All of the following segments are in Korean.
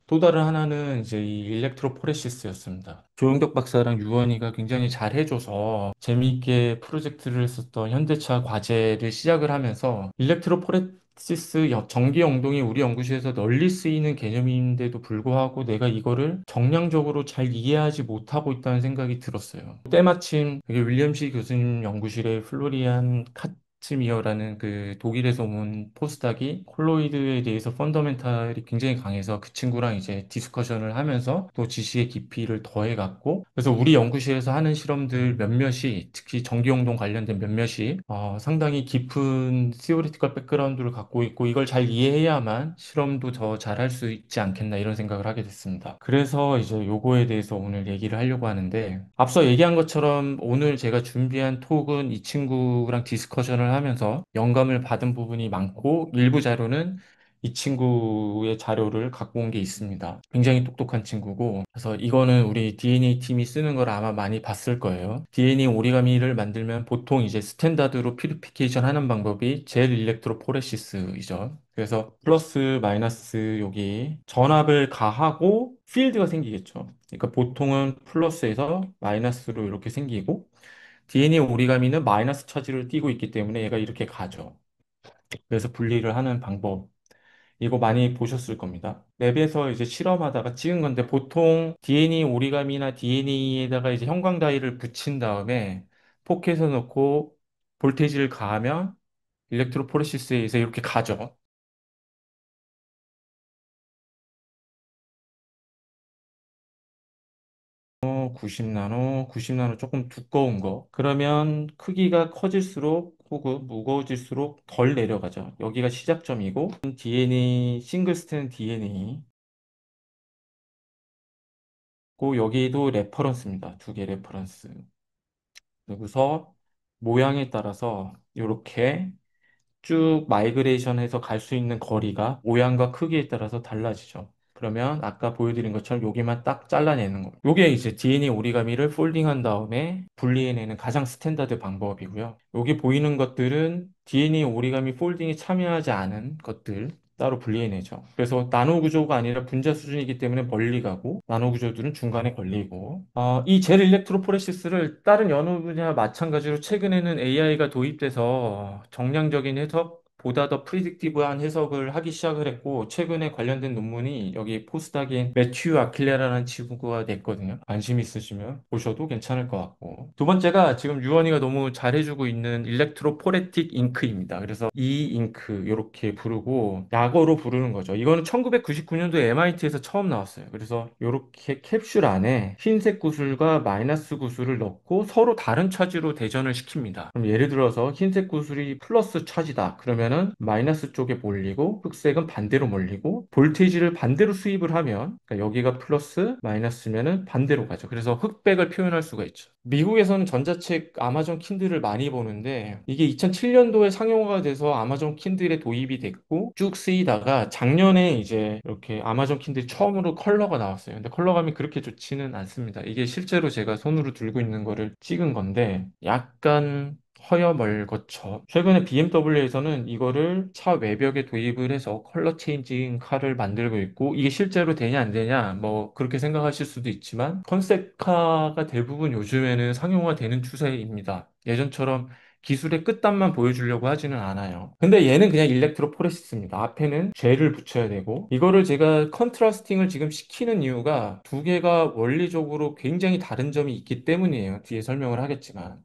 또 다른 하나는 이제 이 일렉트로포레시스였습니다. 조영덕 박사랑 유원이가 굉장히 잘 해줘서 재미있게 프로젝트를 했었던 현대차 과제를 시작을 하면서 일렉트로포레시스 전기 영동이 우리 연구실에서 널리 쓰이는 개념인데도 불구하고 내가 이거를 정량적으로 잘 이해하지 못하고 있다는 생각이 들었어요. 때마침 그게 윌리엄 교수님 연구실의 플로리안 카츠미어라는 그 독일에서 온 포스닥이 콜로이드에 대해서 펀더멘탈이 굉장히 강해서 그 친구랑 이제 디스커션을 하면서 또 지식의 깊이를 더해갔고, 그래서 우리 연구실에서 하는 실험들 몇몇이, 특히 전기용동 관련된 몇몇이 상당히 깊은 시오리티컬 백그라운드를 갖고 있고 이걸 잘 이해해야만 실험도 더 잘 할 수 있지 않겠나 이런 생각을 하게 됐습니다. 그래서 이제 요거에 대해서 오늘 얘기를 하려고 하는데, 앞서 얘기한 것처럼 오늘 제가 준비한 톡은 이 친구랑 디스커션을 하면서 영감을 받은 부분이 많고, 일부 자료는 이 친구의 자료를 갖고 온 게 있습니다. 굉장히 똑똑한 친구고, 그래서 이거는 우리 DNA 팀이 쓰는 걸 아마 많이 봤을 거예요. DNA 오리가미를 만들면 보통 이제 스탠다드로 퓨리피케이션 하는 방법이 젤 일렉트로포레시스이죠. 그래서 플러스 마이너스 여기 전압을 가하고 필드가 생기겠죠. 그러니까 보통은 플러스에서 마이너스로 이렇게 생기고, DNA 오리가미는 마이너스 차지를 띠고 있기 때문에 얘가 이렇게 가죠. 그래서 분리를 하는 방법. 이거 많이 보셨을 겁니다. 랩에서 이제 실험하다가 찍은 건데, 보통 DNA 오리가미나 DNA에다가 이제 형광 다이를 붙인 다음에 포켓에 넣고 볼테이지를 가하면 일렉트로포레시스에 의해서 이렇게 가죠. 90나노, 90나노 조금 두꺼운 거. 그러면 크기가 커질수록 혹은 무거워질수록 덜 내려가죠. 여기가 시작점이고, DNA, 싱글 스트랜드 DNA. 고 여기도 레퍼런스입니다. 두 개 레퍼런스. 그리고서 모양에 따라서 이렇게 쭉 마이그레이션해서 갈 수 있는 거리가 모양과 크기에 따라서 달라지죠. 그러면 아까 보여드린 것처럼 여기만 딱 잘라내는 거예요. 이게 이제 DNA 오리가미를 폴딩한 다음에 분리해내는 가장 스탠다드 방법이고요. 여기 보이는 것들은 DNA 오리가미 폴딩에 참여하지 않은 것들 따로 분리해내죠. 그래서 나노 구조가 아니라 분자 수준이기 때문에 멀리 가고, 나노 구조들은 중간에 걸리고, 이 젤 일렉트로포레시스를 다른 여러 분야 마찬가지로 최근에는 AI가 도입돼서 정량적인 해석, 보다 더 프리딕티브한 해석을 하기 시작을 했고, 최근에 관련된 논문이 여기 포스닥인 매튜 아킬레라라는 친구가 냈거든요. 관심 있으시면 보셔도 괜찮을 것 같고. 두 번째가 지금 유원이가 너무 잘해주고 있는 일렉트로포레틱 잉크입니다. 그래서 이 잉크 이렇게 부르고 약어로 부르는 거죠. 이거는 1999년도에 MIT에서 처음 나왔어요. 그래서 이렇게 캡슐 안에 흰색 구슬과 마이너스 구슬을 넣고 서로 다른 차지로 대전을 시킵니다. 그럼 예를 들어서 흰색 구슬이 플러스 차지다. 그러면은 마이너스 쪽에 몰리고 흑색은 반대로 몰리고, 볼테이지를 반대로 수입을 하면, 그러니까 여기가 플러스 마이너스면은 반대로 가죠. 그래서 흑백을 표현할 수가 있죠. 미국에서는 전자책 아마존 킨들을 많이 보는데, 이게 2007년도에 상용화가 돼서 아마존 킨들에 도입이 됐고 쭉 쓰이다가 작년에 이제 이렇게 아마존 킨들이 처음으로 컬러가 나왔어요. 근데 컬러감이 그렇게 좋지는 않습니다. 이게 실제로 제가 손으로 들고 있는 거를 찍은 건데 약간 허여멀겋죠. 최근에 BMW에서는 이거를 차 외벽에 도입을 해서 컬러 체인징 카를 만들고 있고, 이게 실제로 되냐 안 되냐 뭐 그렇게 생각하실 수도 있지만 컨셉카가 대부분 요즘에는 상용화되는 추세입니다. 예전처럼 기술의 끝단만 보여주려고 하지는 않아요. 근데 얘는 그냥 일렉트로포레시스입니다. 앞에는 젤을 붙여야 되고, 이거를 제가 컨트라스팅을 지금 시키는 이유가 두 개가 원리적으로 굉장히 다른 점이 있기 때문이에요. 뒤에 설명을 하겠지만.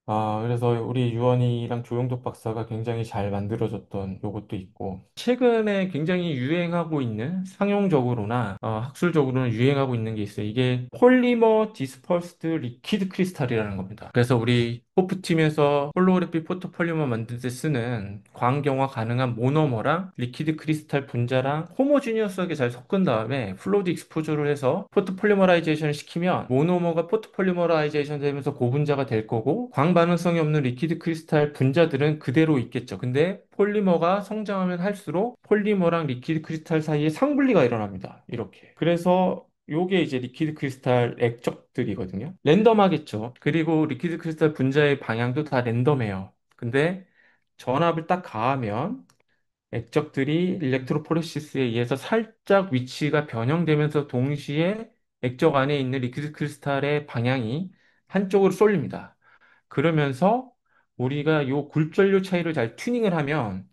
그래서 우리 유원이랑 조영덕 박사가 굉장히 잘 만들어줬던 요것도 있고, 최근에 굉장히 유행하고 있는, 상용적으로나 학술적으로는 유행하고 있는 게 있어요. 이게 폴리머 디스퍼스드 리퀴드 크리스탈이라는 겁니다. 그래서 우리 호프팀에서 홀로그래피 포토폴리머 만들 때 쓰는 광경화 가능한 모노머랑 리퀴드 크리스탈 분자랑 호모지니어스하게 잘 섞은 다음에 플로우드 익스포저를 해서 포토폴리머라이제이션을 시키면 모노머가 포토폴리머라이제이션 되면서 고분자가 될 거고, 광 반응성이 없는 리퀴드 크리스탈 분자들은 그대로 있겠죠. 근데 폴리머가 성장하면 할수록 폴리머랑 리퀴드 크리스탈 사이에 상분리가 일어납니다. 이렇게. 그래서 요게 이제 리퀴드 크리스탈 액적들이거든요. 랜덤하겠죠. 그리고 리퀴드 크리스탈 분자의 방향도 다 랜덤해요. 근데 전압을 딱 가하면 액적들이 일렉트로포레시스에 의해서 살짝 위치가 변형되면서 동시에 액적 안에 있는 리퀴드 크리스탈의 방향이 한쪽으로 쏠립니다. 그러면서 우리가 요 굴절료 차이를 잘 튜닝을 하면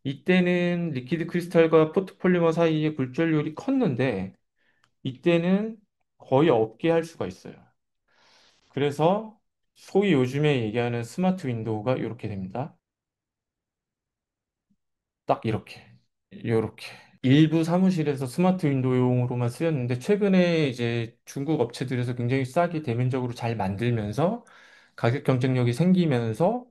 이때는 리퀴드 크리스탈과 포토폴리머 사이의 굴절율이 컸는데 이때는 거의 없게 할 수가 있어요. 그래서 소위 요즘에 얘기하는 스마트 윈도우가 이렇게 됩니다. 딱 이렇게. 이렇게. 일부 사무실에서 스마트 윈도우용으로만 쓰였는데 최근에 이제 중국 업체들에서 굉장히 싸게 대면적으로 잘 만들면서 가격 경쟁력이 생기면서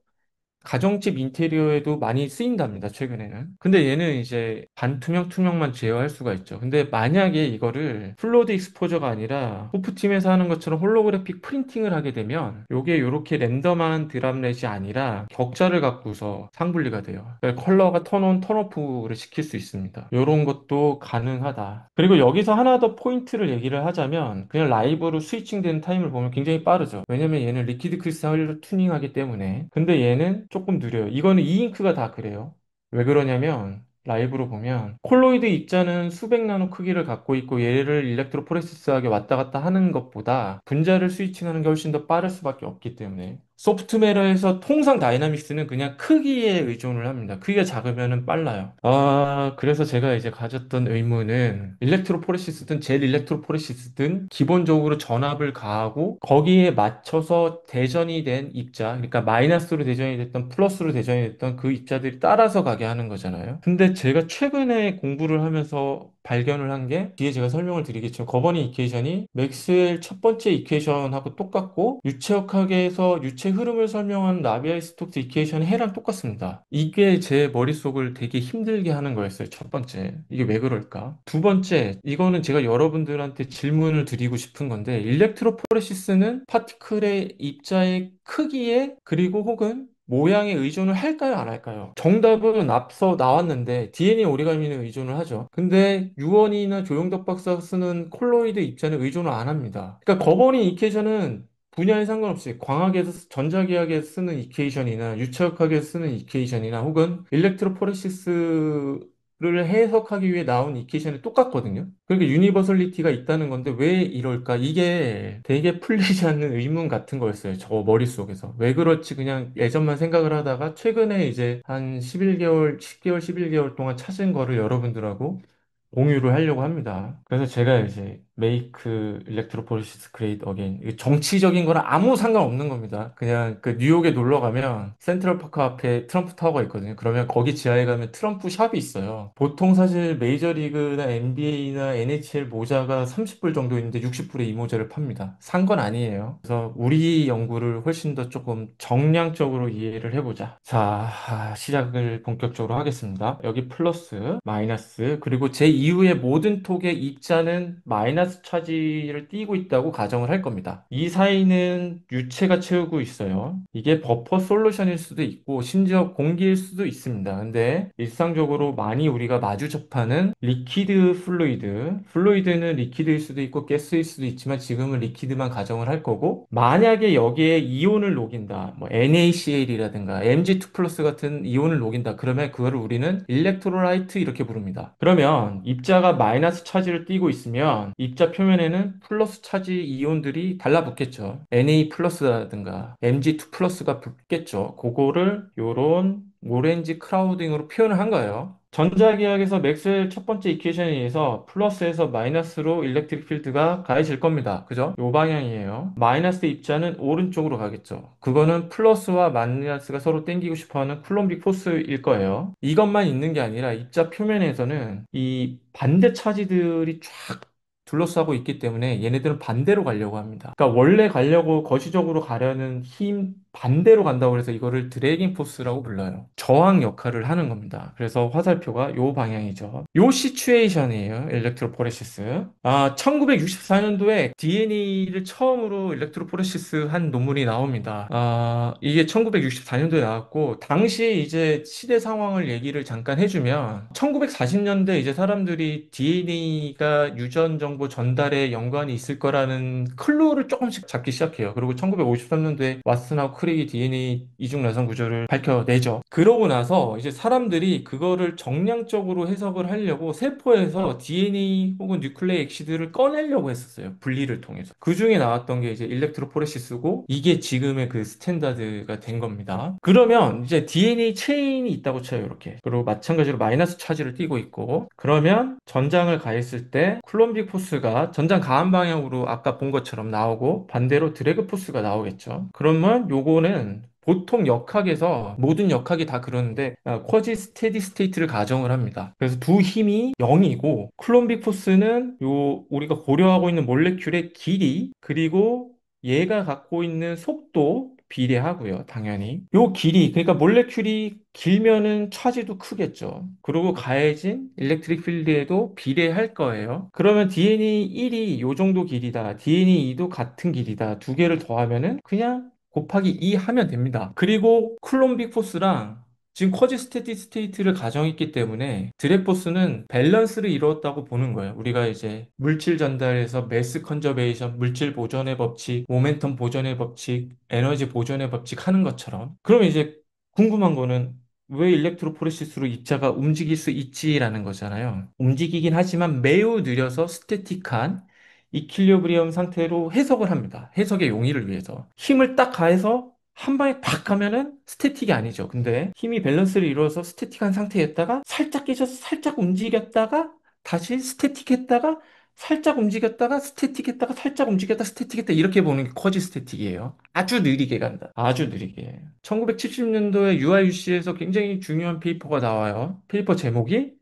가정집 인테리어에도 많이 쓰인답니다, 최근에는. 근데 얘는 이제 반투명, 투명만 제어할 수가 있죠. 근데 만약에 이거를 플로드 익스포저가 아니라 호프팀에서 하는 것처럼 홀로그래픽 프린팅을 하게 되면 요게 요렇게 랜덤한 드랍렛이 아니라 격자를 갖고서 상분리가 돼요. 그러니까 컬러가 턴온, 턴오프를 시킬 수 있습니다. 요런 것도 가능하다. 그리고 여기서 하나 더 포인트를 얘기를 하자면 그냥 라이브로 스위칭 되는 타임을 보면 굉장히 빠르죠. 왜냐면 얘는 리퀴드 크리스탈로 튜닝하기 때문에. 근데 얘는 조금 느려요. 이거는 이잉크가 다 그래요. 왜 그러냐면 라이브로 보면 콜로이드 입자는 수백 나노 크기를 갖고 있고 얘를 일렉트로포레시스하게 왔다 갔다 하는 것보다 분자를 스위칭하는 게 훨씬 더 빠를 수밖에 없기 때문에 소프트웨어에서 통상 다이나믹스는 그냥 크기에 의존을 합니다. 크기가 작으면 빨라요. 그래서 제가 이제 가졌던 의문은 일렉트로포레시스든 젤 일렉트로포레시스든 기본적으로 전압을 가하고 거기에 맞춰서 대전이 된 입자, 그러니까 마이너스로 대전이 됐던 플러스로 대전이 됐던 그 입자들이 따라서 가게 하는 거잖아요. 근데 제가 최근에 공부를 하면서 발견을 한 게 뒤에 제가 설명을 드리겠지만 거버니 이퀘이션이 맥스웰 첫 번째 이퀘이션하고 똑같고 유체역학에서 유체 흐름을 설명한 나비아이 스톡스 이퀘이션의 해랑 똑같습니다. 이게 제 머릿속을 되게 힘들게 하는 거였어요. 첫 번째. 이게 왜 그럴까? 두 번째, 이거는 제가 여러분들한테 질문을 드리고 싶은 건데 일렉트로포레시스는 파티클의 입자의 크기에 그리고 혹은 모양에 의존을 할까요, 안 할까요? 정답은 앞서 나왔는데 DNA 오리가미는 의존을 하죠. 근데 유원이나 조용덕 박사가 쓰는 콜로이드 입자는 의존을 안 합니다. 그러니까 거버니 이퀘이션은 분야에 상관없이 광학에서 전자기하학에 쓰는 이퀘이션이나 유체역학에 쓰는 이퀘이션이나 혹은 일렉트로포레시스를 해석하기 위해 나온 이퀘이션이 똑같거든요. 그러니까 유니버설리티가 있다는 건데 왜 이럴까? 이게 되게 풀리지 않는 의문 같은 거였어요. 저 머릿속에서. 왜 그렇지? 그냥 예전만 생각을 하다가 최근에 이제 한 11개월, 10개월, 11개월 동안 찾은 거를 여러분들하고 공유를 하려고 합니다. 그래서 제가 이제 메이크 일렉트로포리시스 그레이트 어게인 정치적인 거랑 아무 상관없는 겁니다. 그냥 그 뉴욕에 놀러 가면 센트럴파크 앞에 트럼프 타워가 있거든요. 그러면 거기 지하에 가면 트럼프 샵이 있어요. 보통 사실 메이저리그나 NBA나 NHL 모자가 30불 정도 있는데 60불에 이 모자를 팝니다. 산 건 아니에요. 그래서 우리 연구를 훨씬 더 조금 정량적으로 이해를 해보자. 자, 시작을 본격적으로 하겠습니다. 여기 플러스, 마이너스, 그리고 제 이후의 모든 톡의 입자는 마이너스 차지를 띠고 있다고 가정을 할 겁니다. 이 사이는 유체가 채우고 있어요. 이게 버퍼 솔루션일 수도 있고, 심지어 공기일 수도 있습니다. 근데 일상적으로 많이 우리가 마주 접하는 리퀴드 플루이드, 플루이드는 리퀴드일 수도 있고, 가스일 수도 있지만 지금은 리퀴드만 가정을 할 거고, 만약에 여기에 이온을 녹인다, 뭐 NaCl이라든가 Mg2 플러스 같은 이온을 녹인다. 그러면 그거를 우리는 일렉트로라이트 이렇게 부릅니다. 그러면 입자가 마이너스 차지를 띠고 있으면 입자 표면에는 플러스 차지 이온들이 달라붙겠죠. Na 플러스라든가 Mg2 플러스가 붙겠죠. 그거를 요런 오렌지 크라우딩으로 표현을 한 거예요. 전자기학에서 맥스웰 첫 번째 이퀘이션에 의해서 플러스에서 마이너스로 일렉트릭 필드가 가해질 겁니다. 그죠? 요 방향이에요. 마이너스 입자는 오른쪽으로 가겠죠. 그거는 플러스와 마이너스가 서로 땡기고 싶어하는 쿨럼빅 포스일 거예요. 이것만 있는 게 아니라 입자 표면에서는 이 반대 차지들이 쫙 둘러싸고 있기 때문에 얘네들은 반대로 가려고 합니다. 그러니까 원래 가려고 거시적으로 가려는 힘 반대로 간다고 해서 이거를 드래깅 포스라고 불러요. 저항 역할을 하는 겁니다. 그래서 화살표가 요 방향이죠. 요 시츄에이션이에요. 일렉트로포레시스. 1964년도에 DNA를 처음으로 일렉트로포레시스 한 논문이 나옵니다. 이게 1964년도에 나왔고 당시 이제 시대 상황을 얘기를 잠깐 해주면 1940년대 이제 사람들이 DNA가 유전 정보 전달에 연관이 있을 거라는 클루를 조금씩 잡기 시작해요. 그리고 1953년도에 왓슨하고 크릭이 DNA 이중 나선 구조를 밝혀내죠. 그러고 나서 이제 사람들이 그거를 정량적으로 해석을 하려고 세포에서 DNA 혹은 뉴클레이 엑시드를 꺼내려고 했었어요. 분리를 통해서. 그 중에 나왔던 게 이제 일렉트로포레시스고 이게 지금의 그 스탠다드가 된 겁니다. 그러면 이제 DNA 체인이 있다고 쳐요, 이렇게. 그리고 마찬가지로 마이너스 차지를 띠고 있고 그러면 전장을 가했을 때 쿨럼빅 포스가 전장 가한 방향으로 아까 본 것처럼 나오고 반대로 드래그 포스가 나오겠죠. 그러면 요거는 보통 역학에서 모든 역학이 다 그러는데 쿼지 스테디 스테이트를 가정을 합니다. 그래서 두 힘이 0이고 쿨럼빅 포스는 요 우리가 고려하고 있는 몰레큘의 길이 그리고 얘가 갖고 있는 속도 비례하고요, 당연히. 요 길이, 그러니까 몰레큘이 길면은 차지도 크겠죠. 그리고 가해진 일렉트릭 필드에도 비례할 거예요. 그러면 DNA 1이 요 정도 길이다. DNA 2도 같은 길이다. 두 개를 더하면은 그냥 곱하기 2 하면 됩니다. 그리고 쿨럼빅 포스랑 지금 쿼지 스테디 스테이트를 가정했기 때문에 드랙포스는 밸런스를 이루었다고 보는 거예요. 우리가 이제 물질 전달에서 매스 컨저베이션, 물질 보존의 법칙, 모멘텀 보존의 법칙, 에너지 보존의 법칙 하는 것처럼. 그러면 이제 궁금한 거는 왜 일렉트로포레시스로 입자가 움직일 수 있지라는 거잖아요. 움직이긴 하지만 매우 느려서 스태틱한 이퀄리브리엄 상태로 해석을 합니다. 해석의 용이를 위해서. 힘을 딱 가해서 한 방에 팍 가면은 스태틱이 아니죠. 근데 힘이 밸런스를 이루어서 스태틱한 상태였다가 살짝 깨져서 살짝 움직였다가 다시 스태틱했다가 살짝 움직였다가 스태틱했다가 살짝 움직였다 스태틱했다 이렇게 보는 게 쿼지 스태틱이에요. 아주 느리게 간다. 아주 느리게. 1970년도에 UIUC에서 굉장히 중요한 페이퍼가 나와요. 페이퍼 제목이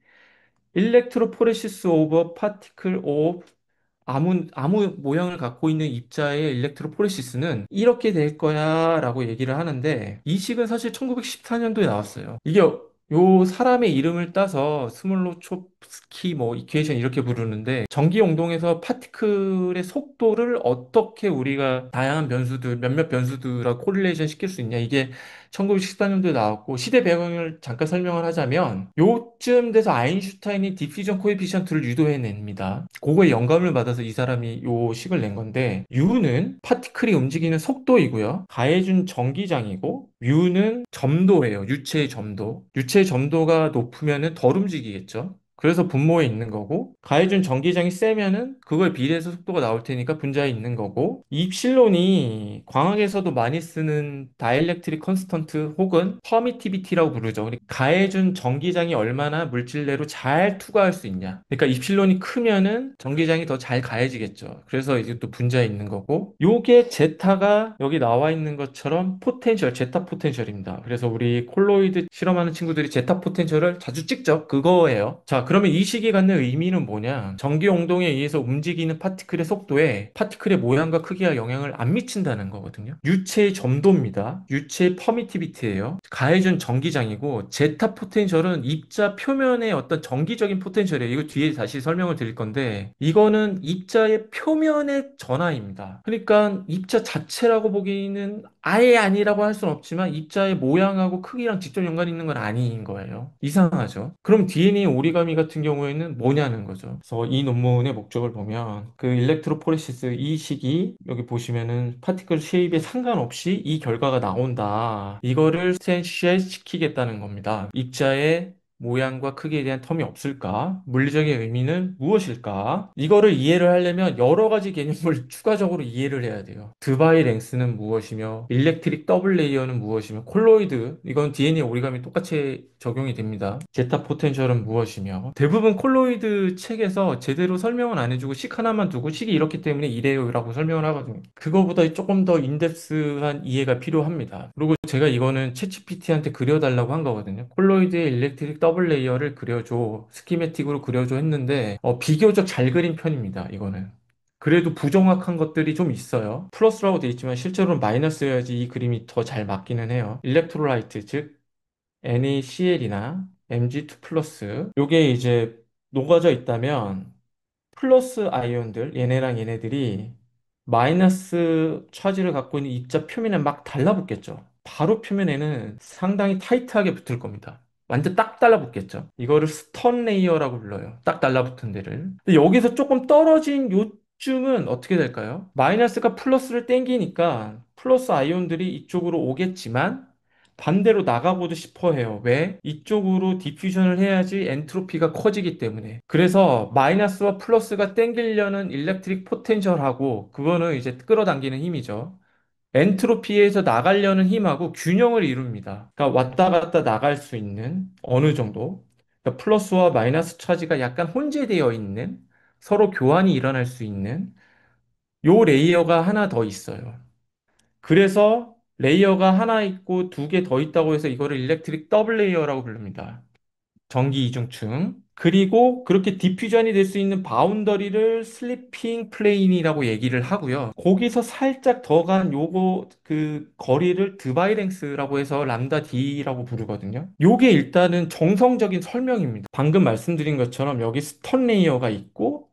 Electrophoresis of Particle of 아무 모양을 갖고 있는 입자의 일렉트로포레시스는 이렇게 될 거야 라고 얘기를 하는데 이 식은 사실 1914년도에 나왔어요. 이게 요 사람의 이름을 따서 스몰로초프스키 뭐 이퀘이션 이렇게 부르는데 전기 운동에서 파티클의 속도를 어떻게 우리가 다양한 변수들 몇몇 변수들과 코릴레이션 시킬 수 있냐 이게 1914년도에 나왔고 시대 배경을 잠깐 설명을 하자면 요쯤 돼서 아인슈타인이 디퓨전 코에피션트를 유도해냅니다. 그거에 영감을 받아서 이 사람이 요 식을 낸 건데 U는 파티클이 움직이는 속도이고요. 가해준 전기장이고 U는 점도예요. 유체의 점도. 유체의 점도가 높으면은 덜 움직이겠죠. 그래서 분모에 있는 거고 가해준 전기장이 세면은 그거에 비례해서 속도가 나올 테니까 분자에 있는 거고 입실론이 광학에서도 많이 쓰는 다이엘렉트릭 컨스턴트 혹은 퍼미티비티라고 부르죠. 그러니까 가해준 전기장이 얼마나 물질 내로 잘 투과할 수 있냐. 그러니까 입실론이 크면은 전기장이 더 잘 가해지겠죠. 그래서 이제 또 분자에 있는 거고 요게 제타가 여기 나와 있는 것처럼 포텐셜, 제타 포텐셜입니다. 그래서 우리 콜로이드 실험하는 친구들이 제타 포텐셜을 자주 찍죠. 그거예요. 자, 그러면 이 식이 갖는 의미는 뭐냐? 전기 운동에 의해서 움직이는 파티클의 속도에 파티클의 모양과 크기가 영향을 안 미친다는 거거든요. 유체의 점도입니다. 유체의 퍼미티비티예요. 가해준 전기장이고 제타 포텐셜은 입자 표면의 어떤 정기적인 포텐셜이에요. 이거 뒤에 다시 설명을 드릴 건데 이거는 입자의 표면의 전하입니다. 그러니까 입자 자체라고 보기에는 아예 아니라고 할 수는 없지만 입자의 모양하고 크기랑 직접 연관이 있는 건 아닌 거예요. 이상하죠? 그럼 DNA 오리가미 같은 경우에는 뭐냐는 거죠. 그래서 이 논문의 목적을 보면 그 일렉트로포레시스 이 식이 여기 보시면은 파티클 쉐입에 상관없이 이 결과가 나온다. 이거를 스탠시얼 시키겠다는 겁니다. 입자의 모양과 크기에 대한 텀이 없을까? 물리적인 의미는 무엇일까? 이거를 이해를 하려면 여러 가지 개념을 추가적으로 이해를 해야 돼요. 드바이 랭스는 무엇이며, 일렉트릭 더블 레이어는 무엇이며, 콜로이드, 이건 DNA 오리가미 똑같이 적용이 됩니다. 제타 포텐셜은 무엇이며, 대부분 콜로이드 책에서 제대로 설명은 안 해주고 식 하나만 두고 식이 이렇기 때문에 이래요라고 설명을 하거든요. 그거보다 조금 더 인덱스한 이해가 필요합니다. 그리고 제가 이거는 챗GPT한테 그려달라고 한 거거든요. 콜로이드의 일렉트릭 더블 레이어를 그려줘. 스키매틱으로 그려줘 했는데 비교적 잘 그린 편입니다. 이거는. 그래도 부정확한 것들이 좀 있어요. 플러스라고 돼 있지만 실제로는 마이너스여야지 이 그림이 더 잘 맞기는 해요. 일렉트로라이트 즉 NaCl이나 Mg2 플러스 요게 이제 녹아져 있다면 플러스 아이온들 얘네랑 얘네들이 마이너스 차지를 갖고 있는 입자 표면에 막 달라붙겠죠. 바로 표면에는 상당히 타이트하게 붙을 겁니다. 완전 딱 달라붙겠죠. 이거를 스턴 레이어라고 불러요. 딱 달라붙은 데를. 근데 여기서 조금 떨어진 요 이쯤은 어떻게 될까요? 마이너스가 플러스를 땡기니까 플러스 아이온들이 이쪽으로 오겠지만 반대로 나가고도 싶어 해요. 왜? 이쪽으로 디퓨전을 해야지 엔트로피가 커지기 때문에. 그래서 마이너스와 플러스가 땡기려는 일렉트릭 포텐셜하고 그거는 이제 끌어당기는 힘이죠. 엔트로피에서 나가려는 힘하고 균형을 이룹니다. 그러니까 왔다 갔다 나갈 수 있는 어느 정도. 그러니까 플러스와 마이너스 차지가 약간 혼재되어 있는 서로 교환이 일어날 수 있는 요 레이어가 하나 더 있어요. 그래서 레이어가 하나 있고 두 개 더 있다고 해서 이거를 일렉트릭 더블 레이어라고 부릅니다. 전기 이중층. 그리고 그렇게 디퓨전이 될 수 있는 바운더리를 슬리핑 플레인이라고 얘기를 하고요. 거기서 살짝 더 간 요거 그 거리를 드바이랭스라고 해서 람다 D라고 부르거든요. 요게 일단은 정성적인 설명입니다. 방금 말씀드린 것처럼 여기 스턴 레이어가 있고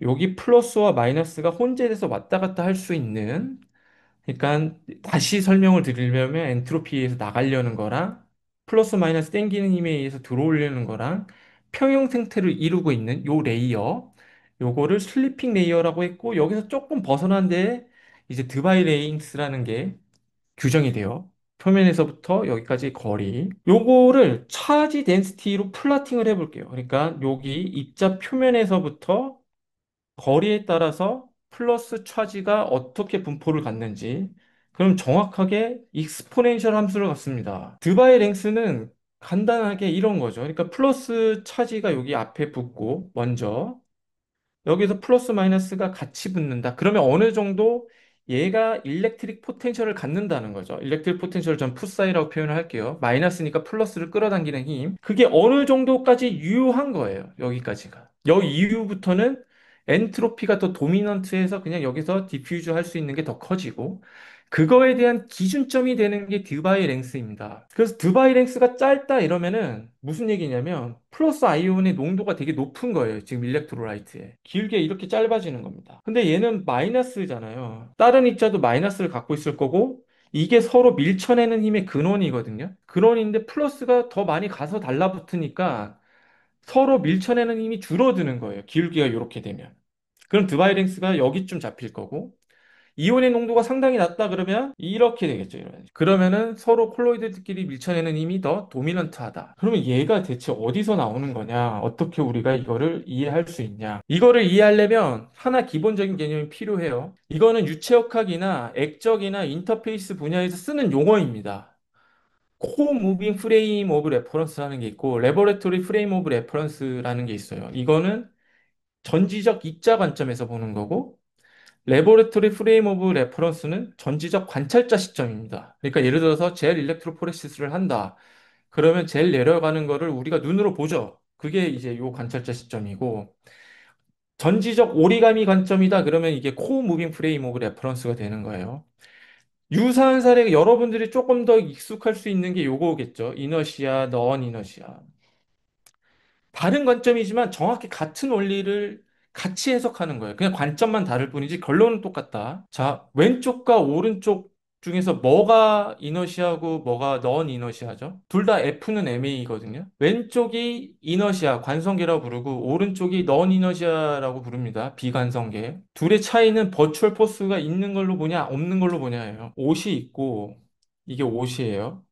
여기 플러스와 마이너스가 혼재돼서 왔다 갔다 할 수 있는 그러니까 다시 설명을 드리려면 엔트로피에서 나가려는 거랑 플러스 마이너스 땡기는 힘에 의해서 들어오려는 거랑 평형 생태를 이루고 있는 요 레이어 요거를 슬리핑 레이어라고 했고 여기서 조금 벗어난데 이제 드바이 레잉스라는 게 규정이 돼요. 표면에서부터 여기까지 거리. 요거를 차지 덴시티로 플라팅을 해볼게요. 그러니까 여기 입자 표면에서부터 거리에 따라서 플러스 차지가 어떻게 분포를 갖는지 그럼 정확하게 익스포넨셜 함수를 갖습니다. 드바이 랭스는 간단하게 이런 거죠. 그러니까 플러스 차지가 여기 앞에 붙고 먼저 여기서 플러스 마이너스가 같이 붙는다. 그러면 어느 정도 얘가 일렉트릭 포텐셜을 갖는다는 거죠. 일렉트릭 포텐셜을 전 풋사이라고 표현을 할게요. 마이너스니까 플러스를 끌어당기는 힘. 그게 어느 정도까지 유효한 거예요. 여기까지가. 여기 이후부터는 엔트로피가 더 도미넌트해서 그냥 여기서 디퓨즈 할 수 있는 게 더 커지고 그거에 대한 기준점이 되는 게 드바이 랭스입니다. 그래서 드바이 랭스가 짧다 이러면은 무슨 얘기냐면 플러스 아이온의 농도가 되게 높은 거예요. 지금 일렉트로라이트에. 길게 이렇게 짧아지는 겁니다. 근데 얘는 마이너스잖아요. 다른 입자도 마이너스를 갖고 있을 거고 이게 서로 밀쳐내는 힘의 근원이거든요. 근원인데 플러스가 더 많이 가서 달라붙으니까 서로 밀쳐내는 힘이 줄어드는 거예요. 기울기가 이렇게 되면. 그럼 드바이 랭스가 여기쯤 잡힐 거고 이온의 농도가 상당히 낮다 그러면 이렇게 되겠죠. 그러면은 서로 콜로이드끼리 밀쳐내는 힘이 더 도미넌트하다. 그러면 얘가 대체 어디서 나오는 거냐? 어떻게 우리가 이거를 이해할 수 있냐? 이거를 이해하려면 하나 기본적인 개념이 필요해요. 이거는 유체역학이나 액적이나 인터페이스 분야에서 쓰는 용어입니다. 코 무빙 프레임 오브 레퍼런스라는 게 있고 레버레토리 프레임 오브 레퍼런스라는 게 있어요. 이거는 전지적 입자 관점에서 보는 거고 레보레토리 프레임 오브 레퍼런스는 전지적 관찰자 시점입니다. 그러니까 예를 들어서 젤 일렉트로포레시스를 한다. 그러면 젤 내려가는 거를 우리가 눈으로 보죠. 그게 이제 요 관찰자 시점이고 전지적 오리가미 관점이다. 그러면 이게 코 무빙 프레임 오브 레퍼런스가 되는 거예요. 유사한 사례가 여러분들이 조금 더 익숙할 수 있는 게 요거겠죠. 이너시아, 넌 이너시아. 다른 관점이지만 정확히 같은 원리를 같이 해석하는 거예요. 그냥 관점만 다를 뿐이지 결론은 똑같다. 자, 왼쪽과 오른쪽 중에서 뭐가 이너시아고 뭐가 넌 이너시아죠? 둘 다 F는 MA거든요. 왼쪽이 이너시아, 관성계라고 부르고 오른쪽이 넌 이너시아라고 부릅니다. 비관성계. 둘의 차이는 버추얼 포스가 있는 걸로 보냐, 없는 걸로 보냐예요. 옷이 있고 이게 옷이에요.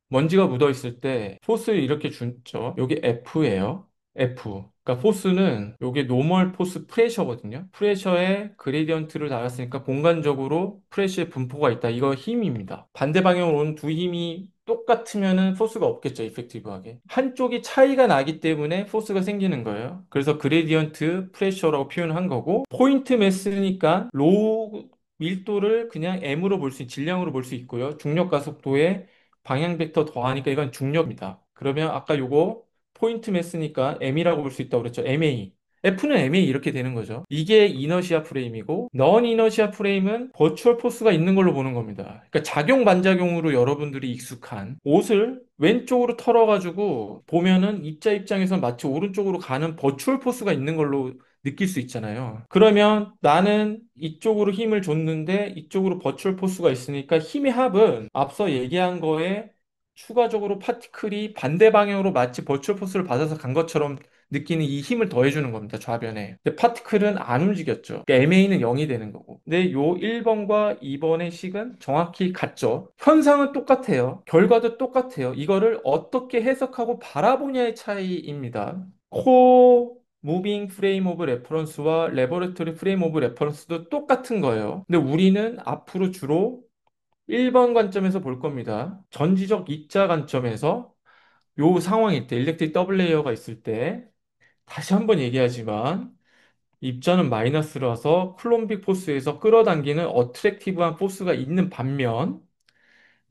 먼지가 묻어 있을 때 포스를 이렇게 주죠. 여기 F예요. F. 그러니까 포스는 요게 노멀 포스 프레셔거든요. 프레셔에 그레디언트를 달았으니까 공간적으로 프레셔의 분포가 있다. 이거 힘입니다. 반대 방향으로 오는 두 힘이 똑같으면은 포스가 없겠죠. 이펙티브하게. 한쪽이 차이가 나기 때문에 포스가 생기는 거예요. 그래서 그레디언트 프레셔라고 표현한 거고 포인트 매스니까 로우 밀도를 그냥 M으로 볼 수, 질량으로 볼 수 있고요. 중력 가속도에 방향 벡터 더하니까 이건 중력입니다. 그러면 아까 요거 포인트 매스니까 M이라고 볼 수 있다고 그랬죠. MA. F는 MA 이렇게 되는 거죠. 이게 이너시아 프레임이고 넌 이너시아 프레임은 버추얼 포스가 있는 걸로 보는 겁니다. 그러니까 작용 반작용으로 여러분들이 익숙한 옷을 왼쪽으로 털어가지고 보면은 입자 입장에서 마치 오른쪽으로 가는 버추얼 포스가 있는 걸로 느낄 수 있잖아요. 그러면 나는 이쪽으로 힘을 줬는데 이쪽으로 버추얼 포스가 있으니까 힘의 합은 앞서 얘기한 거에 추가적으로 파티클이 반대 방향으로 마치 버추얼 포스를 받아서 간 것처럼 느끼는 이 힘을 더해주는 겁니다. 좌변에. 근데 파티클은 안 움직였죠. 그러니까 MA는 0이 되는 거고. 근데 요 1번과 2번의 식은 정확히 같죠. 현상은 똑같아요. 결과도 똑같아요. 이거를 어떻게 해석하고 바라보냐의 차이입니다. 코 무빙 프레임 오브 레퍼런스와 레버레토리 프레임 오브 레퍼런스도 똑같은 거예요. 근데 우리는 앞으로 주로 1번 관점에서 볼 겁니다. 전지적 입자 관점에서 요 상황일 때, 일렉트릭 더블 레이어가 있을 때, 다시 한번 얘기하지만, 입자는 마이너스라서 쿨롬빅 포스에서 끌어당기는 어트랙티브한 포스가 있는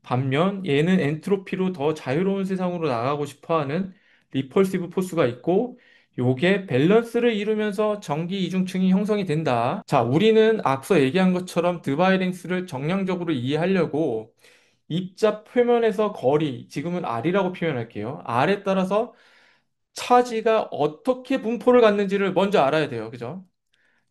반면 얘는 엔트로피로 더 자유로운 세상으로 나가고 싶어 하는 리펄시브 포스가 있고, 요게 밸런스를 이루면서 전기 이중층이 형성이 된다. 자, 우리는 앞서 얘기한 것처럼 드바이랭스를 정량적으로 이해하려고 입자 표면에서 거리, 지금은 R이라고 표현할게요. R에 따라서 차지가 어떻게 분포를 갖는지를 먼저 알아야 돼요. 그죠?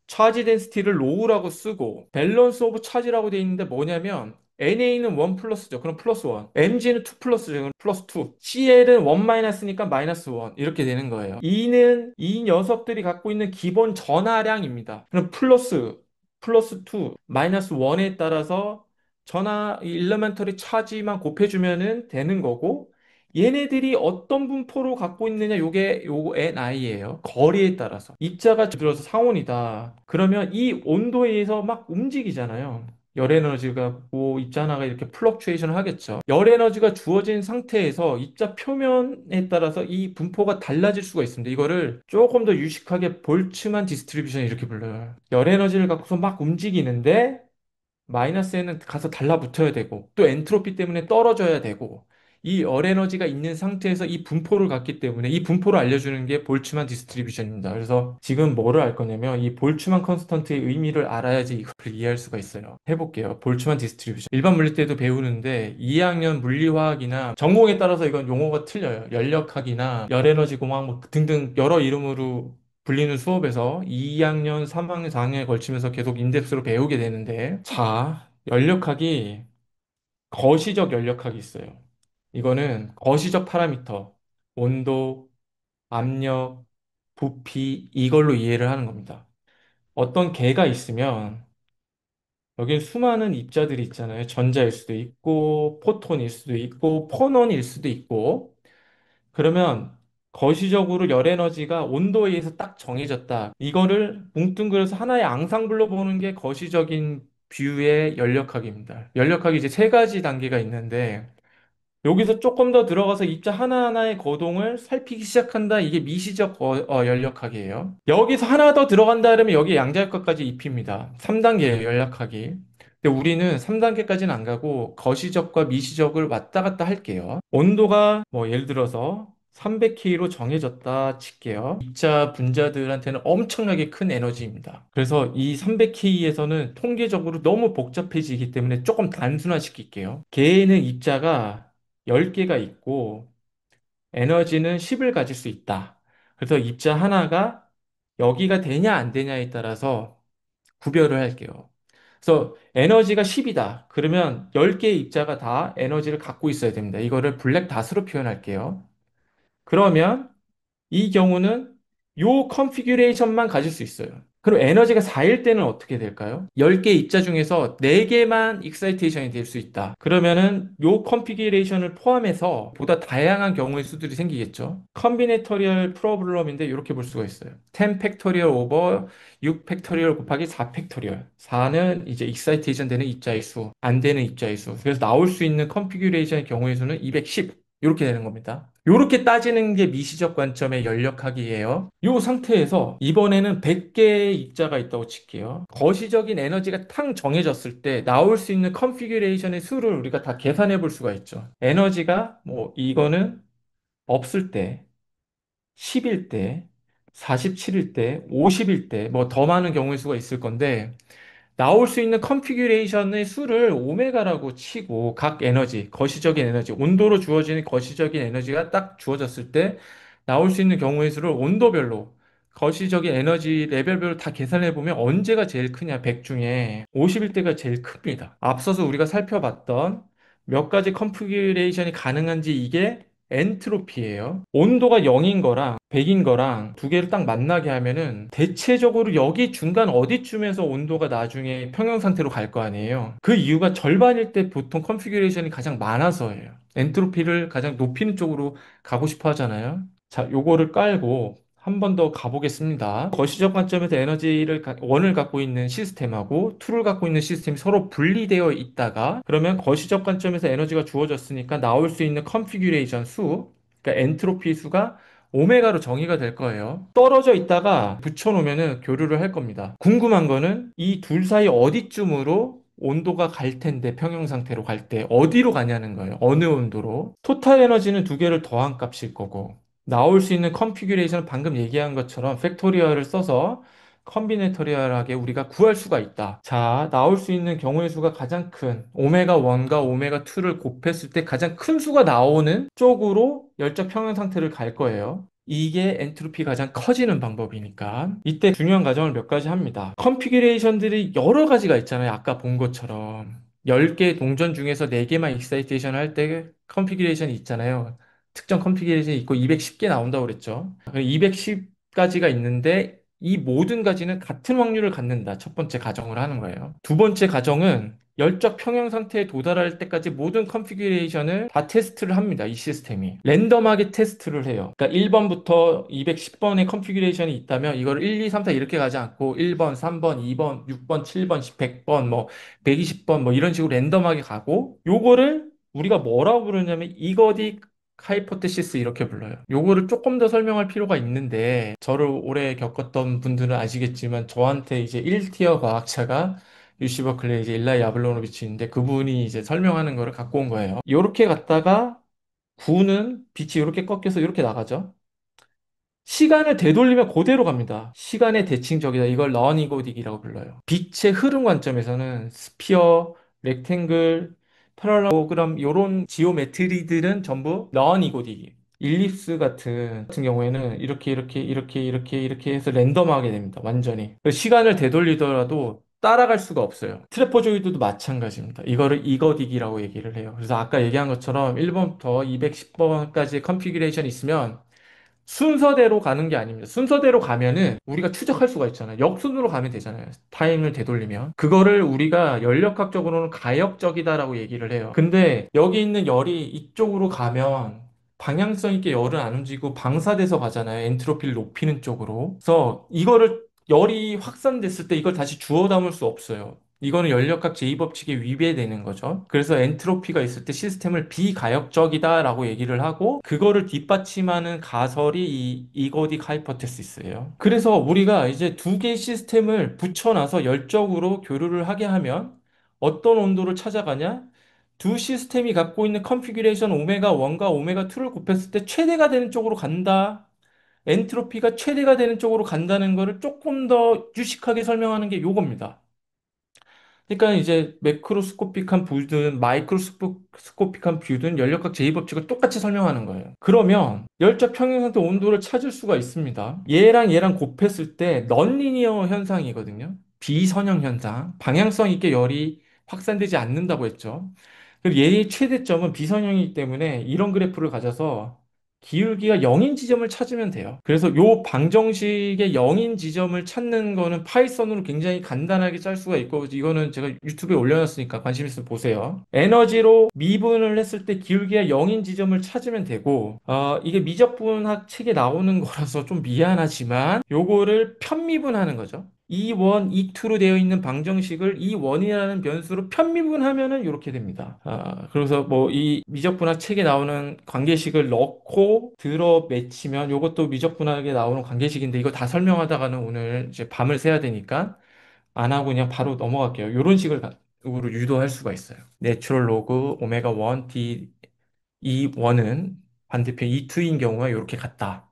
차지 덴시티를 로우라고 쓰고 밸런스 오브 차지라고 돼 있는데 뭐냐면 NA는 1 플러스죠. 그럼 플러스 1. MG는 2 플러스죠. 그럼 플러스 2. CL은 1 마이너스니까 마이너스 1. 이렇게 되는 거예요. E는 이 녀석들이 갖고 있는 기본 전하량입니다. 그럼 플러스 2, 마이너스 1에 따라서 전하 이 일레멘터리 차지만 곱해주면은 되는 거고 얘네들이 어떤 분포로 갖고 있느냐 요게 요 NI예요. 거리에 따라서. 입자가 들어서 상온이다. 그러면 이 온도에 의해서 막 움직이잖아요. 열 에너지가 뭐 입자 하나가 이렇게 플럭추에이션을 하겠죠. 열 에너지가 주어진 상태에서 입자 표면에 따라서 이 분포가 달라질 수가 있습니다. 이거를 조금 더 유식하게 볼츠만 디스트리뷰션 이렇게 불러요. 열 에너지를 갖고서 막 움직이는데 마이너스에는 가서 달라붙어야 되고 또 엔트로피 때문에 떨어져야 되고 이 열에너지가 있는 상태에서 이 분포를 갖기 때문에 이 분포를 알려주는 게 볼츠만 디스트리뷰션입니다. 그래서 지금 뭐를 알 거냐면 이 볼츠만 컨스턴트의 의미를 알아야지 이걸 이해할 수가 있어요. 해볼게요. 볼츠만 디스트리뷰션. 일반 물리 때도 배우는데 2학년 물리화학이나 전공에 따라서 이건 용어가 틀려요. 연력학이나 열에너지 공학 뭐 등등 여러 이름으로 불리는 수업에서 2학년, 3학년, 4학년에 걸치면서 계속 인덱스로 배우게 되는데, 자, 연력학이 거시적 연력학이 있어요. 이거는 거시적 파라미터, 온도, 압력, 부피, 이걸로 이해를 하는 겁니다. 어떤 개가 있으면, 여기에 수많은 입자들이 있잖아요. 전자일 수도 있고, 포톤일 수도 있고, 폰원일 수도 있고, 그러면 거시적으로 열 에너지가 온도에 의해서 딱 정해졌다. 이거를 뭉뚱그려서 하나의 앙상블로 보는 게 거시적인 뷰의 연력학입니다. 연력학이 이제 세 가지 단계가 있는데 여기서 조금 더 들어가서 입자 하나하나의 거동을 살피기 시작한다. 이게 미시적 연력학이에요. 여기서 하나 더 들어간다 그러면 여기 양자역학까지 입힙니다. 3단계예요, 연력학이. 근데 우리는 3단계까지는 안 가고 거시적과 미시적을 왔다 갔다 할게요. 온도가 뭐 예를 들어서 300K로 정해졌다 칠게요. 입자 분자들한테는 엄청나게 큰 에너지입니다. 그래서 이 300K에서는 통계적으로 너무 복잡해지기 때문에 조금 단순화시킬게요. 개에는 입자가 10개가 있고 에너지는 10을 가질 수 있다. 그래서 입자 하나가 여기가 되냐 안 되냐에 따라서 구별을 할게요. 그래서 에너지가 10이다. 그러면 10개의 입자가 다 에너지를 갖고 있어야 됩니다. 이거를 블랙 닷으로 표현할게요. 그러면 이 경우는 요 컨피규레이션만 가질 수 있어요. 그럼 에너지가 4일 때는 어떻게 될까요? 10개 입자 중에서 4개만 익사이테이션이 될 수 있다. 그러면은 요 컨피규레이션을 포함해서 보다 다양한 경우의 수들이 생기겠죠. 컨비네터리얼 프로블럼인데 이렇게 볼 수가 있어요. 10 팩토리얼 오버 6 팩토리얼 곱하기 4 팩토리얼. 4는 이제 익사이테이션 되는 입자의 수, 안 되는 입자의 수. 그래서 나올 수 있는 컨피규레이션의 경우의 수는 210. 이렇게 되는 겁니다. 이렇게 따지는 게 미시적 관점의 연력학이에요. 이 상태에서 이번에는 100개의 입자가 있다고 칠게요. 거시적인 에너지가 탕 정해졌을 때 나올 수 있는 컨피규레이션의 수를 우리가 다 계산해 볼 수가 있죠. 에너지가 뭐 이거는 없을 때, 10일 때, 47일 때, 50일 때, 뭐 더 많은 경우의 수가 있을 건데 나올 수 있는 컨피규레이션의 수를 오메가라고 치고 각 에너지, 거시적인 에너지, 온도로 주어지는 거시적인 에너지가 딱 주어졌을 때 나올 수 있는 경우의 수를 온도별로 거시적인 에너지 레벨별로 다 계산해 보면 언제가 제일 크냐? 100 중에 50일 때가 제일 큽니다. 앞서서 우리가 살펴봤던 몇 가지 컨피규레이션이 가능한지 이게 엔트로피예요. 온도가 0인 거랑 100인 거랑 두 개를 딱 만나게 하면은 대체적으로 여기 중간 어디쯤에서 온도가 나중에 평형 상태로 갈 거 아니에요. 그 이유가 절반일 때 보통 컨피규레이션이 가장 많아서예요. 엔트로피를 가장 높이는 쪽으로 가고 싶어 하잖아요. 자, 요거를 깔고 한 번 더 가보겠습니다. 거시적 관점에서 원을 갖고 있는 시스템하고 투를 갖고 있는 시스템이 서로 분리되어 있다가 그러면 거시적 관점에서 에너지가 주어졌으니까 나올 수 있는 컨피규레이션 수, 그러니까 엔트로피 수가 오메가로 정의가 될 거예요. 떨어져 있다가 붙여놓으면은 교류를 할 겁니다. 궁금한 거는 이 둘 사이 어디쯤으로 온도가 갈 텐데 평형 상태로 갈 때 어디로 가냐는 거예요. 어느 온도로. 토탈 에너지는 두 개를 더한 값일 거고 나올 수 있는 컨피규레이션은 방금 얘기한 것처럼 팩토리얼을 써서 컨비네토리얼하게 우리가 구할 수가 있다. 자, 나올 수 있는 경우의 수가 가장 큰 오메가 1과 오메가 2를 곱했을 때 가장 큰 수가 나오는 쪽으로 열적 평형 상태를 갈 거예요. 이게 엔트로피 가장 커지는 방법이니까. 이때 중요한 과정을 몇 가지 합니다. 컨피규레이션들이 여러 가지가 있잖아요. 아까 본 것처럼. 10개 동전 중에서 4개만 익사이테이션 할 때 컨피규레이션이 있잖아요. 특정 컨피규레이션이 있고 210개 나온다고 그랬죠. 210가지가 있는데 이 모든 가지는 같은 확률을 갖는다. 첫 번째 가정을 하는 거예요. 두 번째 가정은 열적 평형 상태에 도달할 때까지 모든 컨피규레이션을 다 테스트를 합니다. 이 시스템이. 랜덤하게 테스트를 해요. 그러니까 1번부터 210번의 컨피규레이션이 있다면 이걸 1, 2, 3, 4 이렇게 가지 않고 1번, 3번, 2번, 6번, 7번, 100번, 뭐 120번 뭐 이런 식으로 랜덤하게 가고 요거를 우리가 뭐라고 부르냐면 이거디 하이포테시스 이렇게 불러요. 요거를 조금 더 설명할 필요가 있는데 저를 오래 겪었던 분들은 아시겠지만 저한테 이제 1티어 과학자가 유시 버클리 이제 일라이 아블로노비치인데 그분이 이제 설명하는 거를 갖고 온 거예요. 요렇게 갔다가 9는 빛이 이렇게 꺾여서 이렇게 나가죠. 시간을 되돌리면 그대로 갑니다. 시간의 대칭적이다. 이걸 런이고딕이라고 불러요. 빛의 흐름 관점에서는 스피어, 렉탱글, 패럴로그램 이런 지오메트리들은 전부 런이고딕이에요. 일립스 같은 경우에는 이렇게 해서 랜덤하게 됩니다. 완전히. 시간을 되돌리더라도 따라갈 수가 없어요. 트래퍼조이드도 마찬가지입니다. 이거를 이거딕이라고 얘기를 해요. 그래서 아까 얘기한 것처럼 1번부터 210번까지 컨피규레이션이 있으면 순서대로 가는 게 아닙니다. 순서대로 가면은 우리가 추적할 수가 있잖아요. 역순으로 가면 되잖아요. 타임을 되돌리면. 그거를 우리가 연력학적으로는 가역적이다라고 얘기를 해요. 근데 여기 있는 열이 이쪽으로 가면 방향성 있게 열은 안 움직이고 방사돼서 가잖아요. 엔트로피를 높이는 쪽으로. 그래서 이거를 열이 확산됐을 때 이걸 다시 주워 담을 수 없어요. 이거는 연력학 제2법칙에 위배되는 거죠. 그래서 엔트로피가 있을 때 시스템을 비가역적이다라고 얘기를 하고 그거를 뒷받침하는 가설이 이 이거딕 하이퍼테시스예요. 그래서 우리가 이제 두 개의 시스템을 붙여놔서 열적으로 교류를 하게 하면 어떤 온도를 찾아가냐? 두 시스템이 갖고 있는 컨피규레이션 오메가 1과 오메가 2를 곱했을 때 최대가 되는 쪽으로 간다. 엔트로피가 최대가 되는 쪽으로 간다는 거를 조금 더 유식하게 설명하는 게 요겁니다. 그러니까 이제 매크로스코픽한 뷰든 마이크로스코픽한 뷰든 연력학 제2법칙을 똑같이 설명하는 거예요. 그러면 열적 평형상태 온도를 찾을 수가 있습니다. 얘랑 곱했을 때 넌리니어 현상이거든요. 비선형 현상. 방향성 있게 열이 확산되지 않는다고 했죠. 그리고 얘의 최대점은 비선형이기 때문에 이런 그래프를 가져서 기울기가 0인 지점을 찾으면 돼요. 그래서 요 방정식의 0인 지점을 찾는 거는 파이썬으로 굉장히 간단하게 짤 수가 있고 이거는 제가 유튜브에 올려놨으니까 관심 있으면 보세요. 에너지로 미분을 했을 때 기울기가 0인 지점을 찾으면 되고 이게 미적분학 책에 나오는 거라서 좀 미안하지만 요거를 편미분하는 거죠. E1, E2로 되어 있는 방정식을 E1이라는 변수로 편미분하면은 이렇게 됩니다. 그래서 뭐 이 미적분학 책에 나오는 관계식을 넣고 들어 맺히면 이것도 미적분학에 나오는 관계식인데 이거 다 설명하다가는 오늘 이제 밤을 새야 되니까 안 하고 그냥 바로 넘어갈게요. 이런 식으로 유도할 수가 있어요. 내추럴 로그 오메가 1 D E1은 반대편 E2인 경우가 이렇게 같다.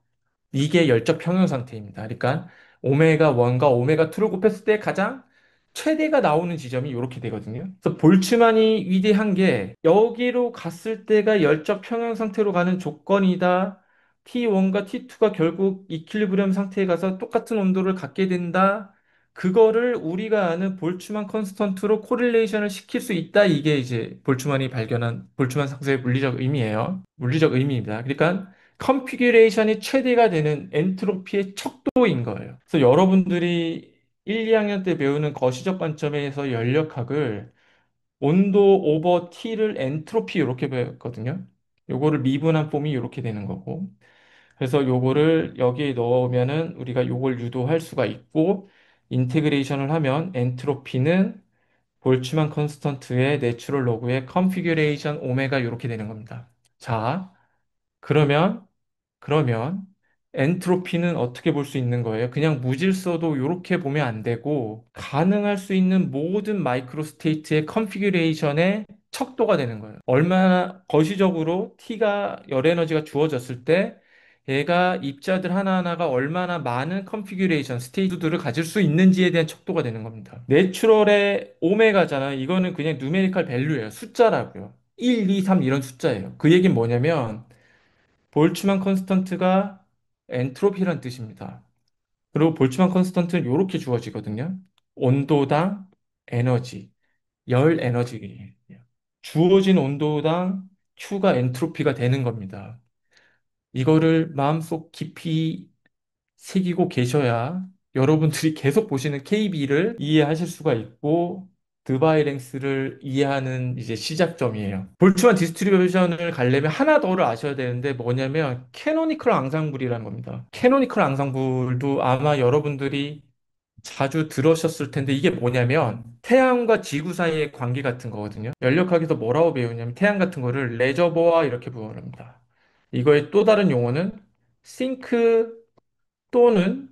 이게 열적 평형 상태입니다. 그러니까 오메가 1과 오메가 2를 곱했을 때 가장 최대가 나오는 지점이 이렇게 되거든요. 그래서 볼츠만이 위대한 게 여기로 갔을 때가 열적 평형 상태로 가는 조건이다. T1과 T2가 결국 이퀄리브리엄 상태에 가서 똑같은 온도를 갖게 된다. 그거를 우리가 아는 볼츠만 컨스턴트로 코릴레이션을 시킬 수 있다. 이게 이제 볼츠만이 발견한 볼츠만 상수의 물리적 의미예요. 물리적 의미입니다. 그러니까 컨피규레이션이 최대가 되는 엔트로피의 척도인 거예요. 그래서 여러분들이 1, 2학년 때 배우는 거시적 관점에서 연력학을 온도 오버 T를 엔트로피 이렇게 배웠거든요. 요거를 미분한 폼이 이렇게 되는 거고. 그래서 요거를 여기에 넣으면은 우리가 요걸 유도할 수가 있고 인테그레이션을 하면 엔트로피는 볼츠만 컨스턴트의 내추럴 로그의 컨피규레이션 오메가 이렇게 되는 겁니다. 자, 그러면 그러면 엔트로피는 어떻게 볼 수 있는 거예요? 그냥 무질서도 이렇게 보면 안 되고 가능할 수 있는 모든 마이크로 스테이트의 컨피규레이션의 척도가 되는 거예요. 얼마나 거시적으로 T가 열 에너지가 주어졌을 때 얘가 입자들 하나하나가 얼마나 많은 컨피규레이션 스테이트들을 가질 수 있는지에 대한 척도가 되는 겁니다. 내추럴의 오메가잖아요. 이거는 그냥 누메리컬 밸류예요. 숫자라고요. 1, 2, 3 이런 숫자예요. 그 얘기는 뭐냐면 볼츠만 컨스턴트가 엔트로피란 뜻입니다. 그리고 볼츠만 컨스턴트는 이렇게 주어지거든요. 온도당 에너지, 열 에너지. 주어진 온도당 Q가 엔트로피가 되는 겁니다. 이거를 마음속 깊이 새기고 계셔야 여러분들이 계속 보시는 KB를 이해하실 수가 있고 드바이랭스를 이해하는 이제 시작점이에요. 볼츠만 디스트리뷰션을 가려면 하나 더를 아셔야 되는데 뭐냐면 캐노니컬 앙상블이라는 겁니다. 캐노니컬 앙상블도 아마 여러분들이 자주 들으셨을 텐데 이게 뭐냐면 태양과 지구 사이의 관계 같은 거거든요. 연력학에서 뭐라고 배우냐면 태양 같은 거를 레저버와 이렇게 부릅니다. 이거의 또 다른 용어는 싱크 또는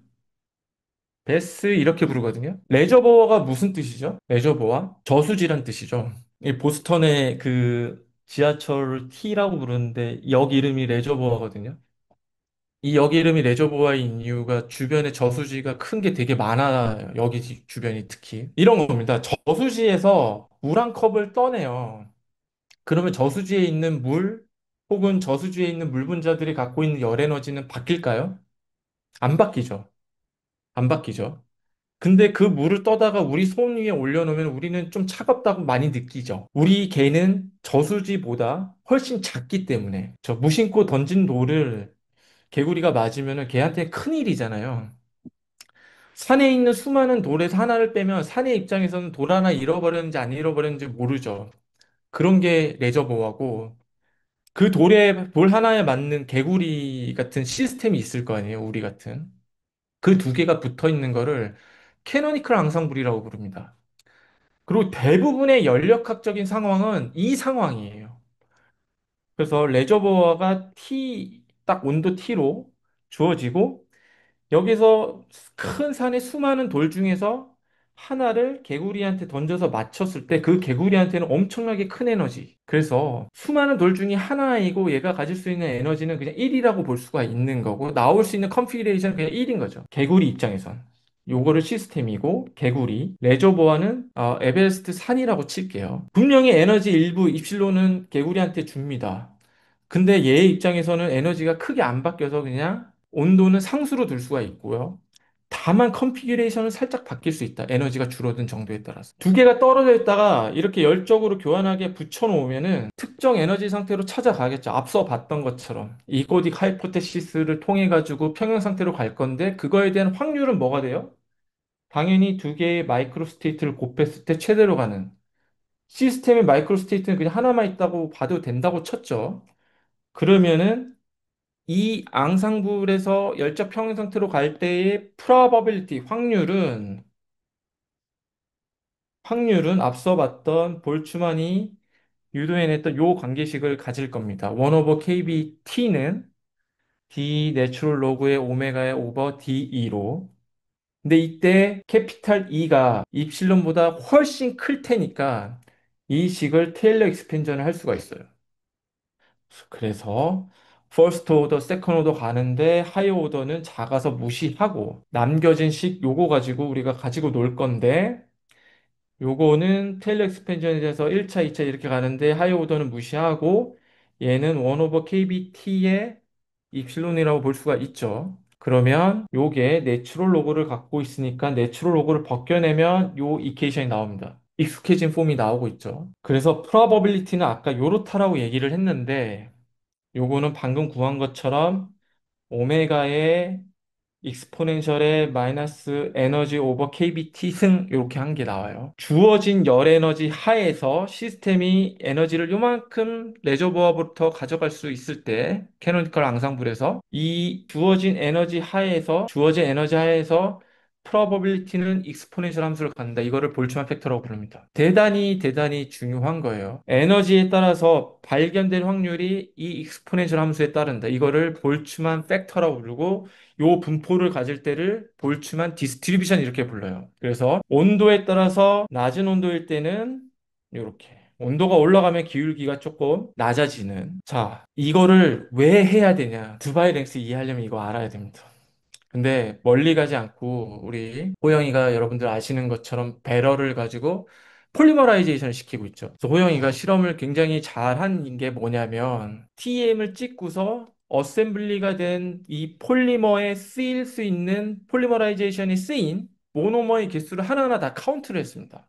베스 이렇게 부르거든요. 레저버가 무슨 뜻이죠? 레저버와 저수지란 뜻이죠. 이 보스턴의 그 지하철 T라고 부르는데 역 이름이 레저버거든요. 이 역 이름이 레저버인 이유가 주변에 저수지가 큰 게 되게 많아요. 여기 주변이 특히. 이런 겁니다. 저수지에서 물 한 컵을 떠내요. 그러면 저수지에 있는 물 혹은 저수지에 있는 물 분자들이 갖고 있는 열 에너지는 바뀔까요? 안 바뀌죠. 안 바뀌죠. 근데 그 물을 떠다가 우리 손 위에 올려놓으면 우리는 좀 차갑다고 많이 느끼죠. 우리 개는 저수지보다 훨씬 작기 때문에 저 무심코 던진 돌을 개구리가 맞으면 걔한테 큰일이잖아요. 산에 있는 수많은 돌에서 하나를 빼면 산의 입장에서는 돌 하나 잃어버렸는지 안 잃어버렸는지 모르죠. 그런 게 레저보아고 그 돌에 돌 하나에 맞는 개구리 같은 시스템이 있을 거 아니에요. 우리 같은. 그 두 개가 붙어 있는 거를 캐노니컬 앙상블이라고 부릅니다. 그리고 대부분의 연력학적인 상황은 이 상황이에요. 그래서 레저버가 T, 딱 온도 T로 주어지고 여기서 큰 산의 수많은 돌 중에서 하나를 개구리한테 던져서 맞췄을 때 그 개구리한테는 엄청나게 큰 에너지. 그래서 수많은 돌 중에 하나이고 얘가 가질 수 있는 에너지는 그냥 1이라고 볼 수가 있는 거고 나올 수 있는 컨피그레이션은 그냥 1인 거죠. 개구리 입장에선. 요거를 시스템이고 개구리, 레저버와는 에베레스트 산이라고 칠게요. 분명히 에너지 일부 입실론은 개구리한테 줍니다. 근데 얘 입장에서는 에너지가 크게 안 바뀌어서 그냥 온도는 상수로 둘 수가 있고요. 다만 컨피규레이션은 살짝 바뀔 수 있다. 에너지가 줄어든 정도에 따라서. 두 개가 떨어져 있다가 이렇게 열적으로 교환하게 붙여놓으면은 특정 에너지 상태로 찾아가겠죠. 앞서 봤던 것처럼. 이고딕 하이포테시스를 통해 가지고 평형 상태로 갈 건데 그거에 대한 확률은 뭐가 돼요? 당연히 두 개의 마이크로 스테이트를 곱했을 때 최대로 가는. 시스템의 마이크로 스테이트는 그냥 하나만 있다고 봐도 된다고 쳤죠. 그러면은 이 앙상블에서 열적 평형 상태로 갈 때의 probability 확률은 앞서 봤던 볼츠만이 유도해냈던 요 관계식을 가질 겁니다. 1 over kbt는 d 내추럴 로그의 오메가의 오버 dE로 근데 이때 캐피탈 E가 입실론보다 훨씬 클 테니까 이 식을 테일러 익스펜전을 할 수가 있어요. 그래서 퍼스트 오더, 세컨 오더 가는데 하이어 오더는 작아서 무시하고 남겨진 식 요거 가지고 우리가 가지고 놀 건데 요거는 테일러 익스펜전에 대해서 1차, 2차 이렇게 가는데 하이어 오더는 무시하고 얘는 1 오버 KBT의 입실론이라고 볼 수가 있죠. 그러면 요게 내추럴 로그를 갖고 있으니까 내추럴 로그를 벗겨내면 요 이퀘이션이 나옵니다. 익숙해진 폼이 나오고 있죠. 그래서 probability는 아까 요렇다라고 얘기를 했는데 요거는 방금 구한 것처럼 오메가의 익스포넨셜의 마이너스 에너지 오버 kBT 승 이렇게 한 게 나와요. 주어진 열 에너지 하에서 시스템이 에너지를 요만큼 레저버부터 가져갈 수 있을 때 캐노니컬 앙상블에서 이 주어진 에너지 하에서 프로버빌리티는 익스포넨셜 함수를 갖는다. 이거를 볼츠만 팩터라고 부릅니다. 대단히 대단히 중요한 거예요. 에너지에 따라서 발견될 확률이 이 익스포넨셜 함수에 따른다. 이거를 볼츠만 팩터라고 부르고 요 분포를 가질 때를 볼츠만 디스트리뷰션 이렇게 불러요. 그래서 온도에 따라서 낮은 온도일 때는 이렇게 온도가 올라가면 기울기가 조금 낮아지는. 자, 이거를 왜 해야 되냐? 두바이 랭스 이해하려면 이거 알아야 됩니다. 근데 멀리 가지 않고 우리 호영이가 여러분들 아시는 것처럼 배럴을 가지고 폴리머라이제이션을 시키고 있죠. 그래서 호영이가 실험을 굉장히 잘한 게 뭐냐면 TM을 찍고서 어셈블리가 된 이 폴리머에 쓰일 수 있는 폴리머라이제이션이 쓰인 모노머의 개수를 하나하나 다 카운트를 했습니다.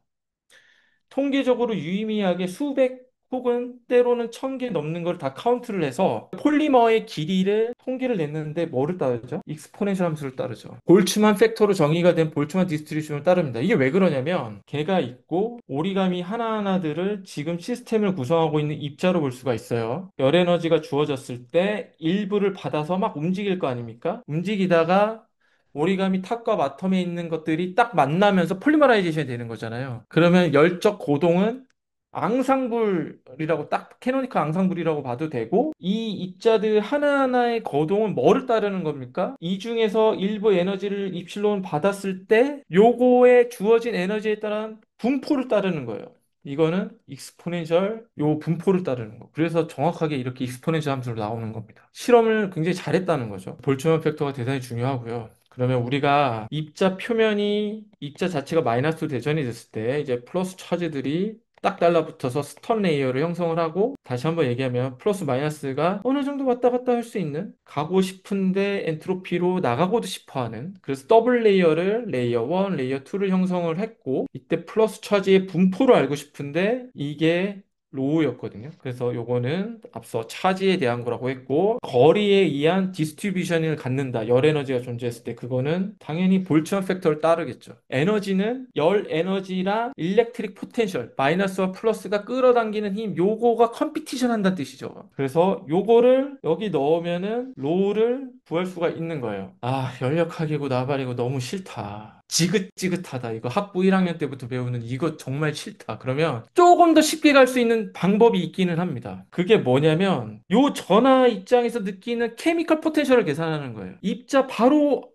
통계적으로 유의미하게 수백 혹은 때로는 1,000개 넘는 걸 다 카운트를 해서 폴리머의 길이를 통계를 냈는데 뭐를 따르죠? 익스포넨셜 함수를 따르죠. 볼츠만 팩터로 정의가 된 볼츠만 디스트리뷰션을 따릅니다. 이게 왜 그러냐면 걔가 있고 오리가미 하나하나들을 지금 시스템을 구성하고 있는 입자로 볼 수가 있어요. 열 에너지가 주어졌을 때 일부를 받아서 막 움직일 거 아닙니까? 움직이다가 오리가미 탑과 바텀에 있는 것들이 딱 만나면서 폴리머라이제이션이 되는 거잖아요. 그러면 열적 고동은 앙상블이라고 딱 캐노니컬 앙상블이라고 봐도 되고 이 입자들 하나하나의 거동은 뭐를 따르는 겁니까? 이 중에서 일부 에너지를 입실론 받았을 때 요거에 주어진 에너지에 따른 분포를 따르는 거예요. 이거는 익스포넨셜 요 분포를 따르는 거. 그래서 정확하게 이렇게 익스포넨셜 함수로 나오는 겁니다. 실험을 굉장히 잘했다는 거죠. 볼츠만 팩터가 대단히 중요하고요. 그러면 우리가 입자 자체가 마이너스 대전이 됐을 때 이제 플러스 차지들이 딱 달라붙어서 스턴 레이어를 형성을 하고 다시 한번 얘기하면 플러스 마이너스가 어느 정도 왔다 갔다 할 수 있는 가고 싶은데 엔트로피로 나가고도 싶어 하는 그래서 더블 레이어를 레이어 1, 레이어 2를 형성을 했고 이때 플러스 차지의 분포를 알고 싶은데 이게 로우였거든요. 그래서 요거는 앞서 차지에 대한 거라고 했고 거리에 의한 디스트리뷰션을 갖는다. 열 에너지가 존재했을 때 그거는 당연히 볼츠만 팩터를 따르겠죠. 에너지는 열 에너지랑 일렉트릭 포텐셜 마이너스와 플러스가 끌어당기는 힘 요거가 컴피티션 한다는 뜻이죠. 그래서 요거를 여기 넣으면은 로우를 구할 수가 있는 거예요. 아, 연력학이고 나발이고 너무 싫다. 지긋지긋하다. 이거 학부 1학년 때부터 배우는 이거 정말 싫다. 그러면 조금 더 쉽게 갈 수 있는 방법이 있기는 합니다. 그게 뭐냐면 요 전화 입장에서 느끼는 케미컬 포텐셜을 계산하는 거예요. 입자 바로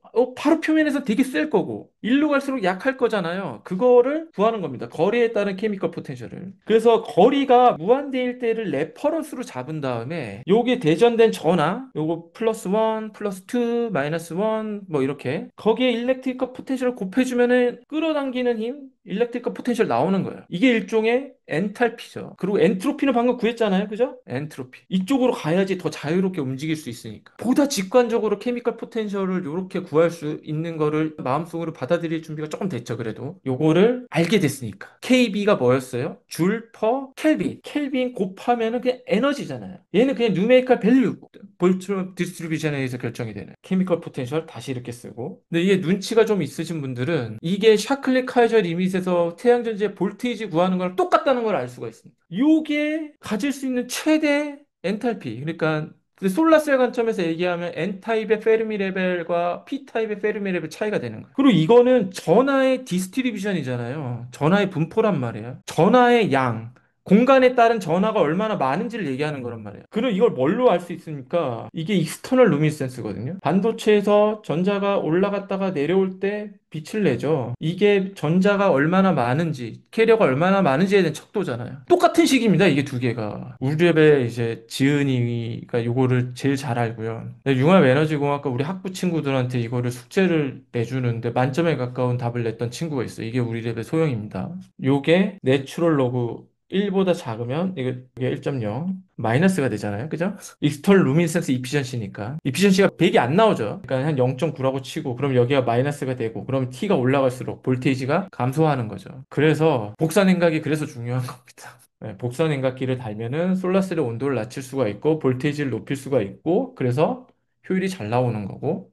표면에서 되게 셀 거고 일로 갈수록 약할 거잖아요. 그거를 구하는 겁니다. 거리에 따른 케미컬 포텐셜을. 그래서 거리가 무한대일 때를 레퍼런스로 잡은 다음에 요게 대전된 전하 요거 플러스 1, 플러스 2, 마이너스 1 뭐 이렇게 거기에 일렉트리컬 포텐셜을 곱해주면은 끌어당기는 힘 일렉트리컬 포텐셜 나오는 거예요. 이게 일종의 엔탈피죠. 그리고 엔트로피는 방금 구했잖아요. 그죠? 엔트로피. 이쪽으로 가야지 더 자유롭게 움직일 수 있으니까. 보다 직관적으로 케미컬 포텐셜을 이렇게 구할 수 있는 거를 마음속으로 받아들일 준비가 조금 됐죠. 그래도. 요거를 알게 됐으니까. KB가 뭐였어요? 줄 퍼 켈빈. 켈빈 곱하면은 그냥 에너지잖아요. 얘는 그냥 뉴메리컬 밸류고. 볼트 디스트리뷰션에 의해서 결정이 되는. 케미컬 포텐셜 다시 이렇게 쓰고. 근데 이게 눈치가 좀 있으신 분들은 이게 샤클리 카이저 리밋에서 태양전지의 볼테이지 구하는 거랑 똑같다는 걸 알 수가 있습니다. 요게 가질 수 있는 최대 엔탈피. 그러니까 그 솔라셀 관점에서 얘기하면 N타입의 페르미 레벨과 P타입의 페르미 레벨 차이가 되는 거예요. 그리고 이거는 전하의 디스트리뷰션이잖아요. 전하의 분포란 말이에요. 전하의 양. 공간에 따른 전하가 얼마나 많은지를 얘기하는 거란 말이에요. 그럼 이걸 뭘로 알 수 있습니까? 이게 익스터널 루미센스거든요. 반도체에서 전자가 올라갔다가 내려올 때 빛을 내죠. 이게 전자가 얼마나 많은지, 캐리어가 얼마나 많은지에 대한 척도잖아요. 똑같은 식입니다. 이게 두 개가. 우리 랩의 이제 지은이가 요거를 제일 잘 알고요. 융합 에너지공학과 우리 학부 친구들한테 이거를 숙제를 내주는데 만점에 가까운 답을 냈던 친구가 있어요. 이게 우리 랩의 소형입니다. 요게 내추럴 로그 1보다 작으면 이게 1.0 마이너스가 되잖아요. 그죠? 익스터널 루미니센스 이피션시니까. 이피션시가 100이 안 나오죠. 그러니까 한 0.9라고 치고 그럼 여기가 마이너스가 되고 그럼 T가 올라갈수록 볼테이지가 감소하는 거죠. 그래서 복사 냉각이 그래서 중요한 겁니다. 네, 복사 냉각기를 달면은 솔라셀의 온도를 낮출 수가 있고 볼테이지를 높일 수가 있고 그래서 효율이 잘 나오는 거고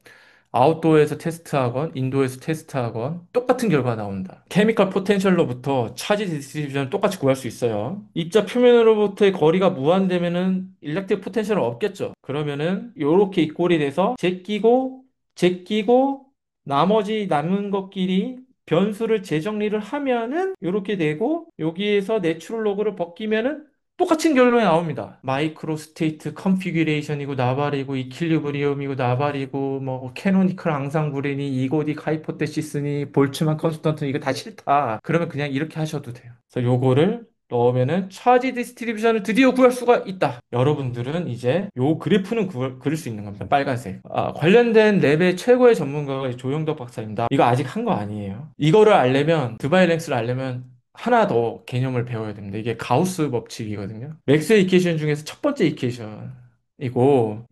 아웃도어에서 테스트하건 인도에서 테스트하건 똑같은 결과가 나온다. 케미컬 포텐셜로부터 차지 디스트리뷰션을 똑같이 구할 수 있어요. 입자 표면으로부터의 거리가 무한되면은 일렉트릭 포텐셜은 없겠죠. 그러면은 요렇게 이꼴이 돼서 제끼고 나머지 남은 것끼리 변수를 재정리를 하면은 요렇게 되고 여기에서 내추럴 로그를 벗기면은 똑같은 결론이 나옵니다. 마이크로 스테이트 컨피규레이션이고 나발이고 이퀄리브리엄이고 나발이고 뭐 캐노니컬 앙상블이니 이고딕 하이포테시스니 볼츠만 컨스턴트 이거 다 싫다. 그러면 그냥 이렇게 하셔도 돼요. 그래서 요거를 넣으면은 차지 디스트리뷰션을 드디어 구할 수가 있다. 여러분들은 이제 요 그래프는 그릴 수 있는 겁니다. 빨간색. 관련된 랩의 최고의 전문가가 조영덕 박사입니다. 이거 아직 한 거 아니에요. 이거를 알려면 드바이랭스를 알려면 하나 더 개념을 배워야 됩니다. 이게 가우스 법칙이거든요. 맥스웰 이퀘이션 중에서 첫 번째 이퀘이션이고,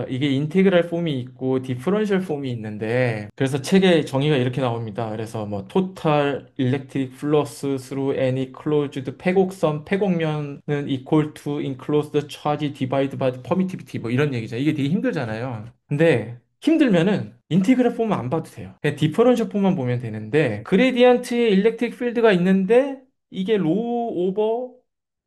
이게 인테그랄 폼이 있고 디퍼런셜 폼이 있는데, 그래서 책에 정의가 이렇게 나옵니다. 그래서 뭐 total electric flux through any closed 패곡선, 패곡면은 equal to enclosed charge divided by the permittivity 뭐 이런 얘기죠. 이게 되게 힘들잖아요. 근데 힘들면은 인테그랄 폼은 안 봐도 돼요. 그냥 디퍼런셜 폼만 보면 되는데 그레디언트에 일렉트릭 필드가 있는데 이게 로우 오버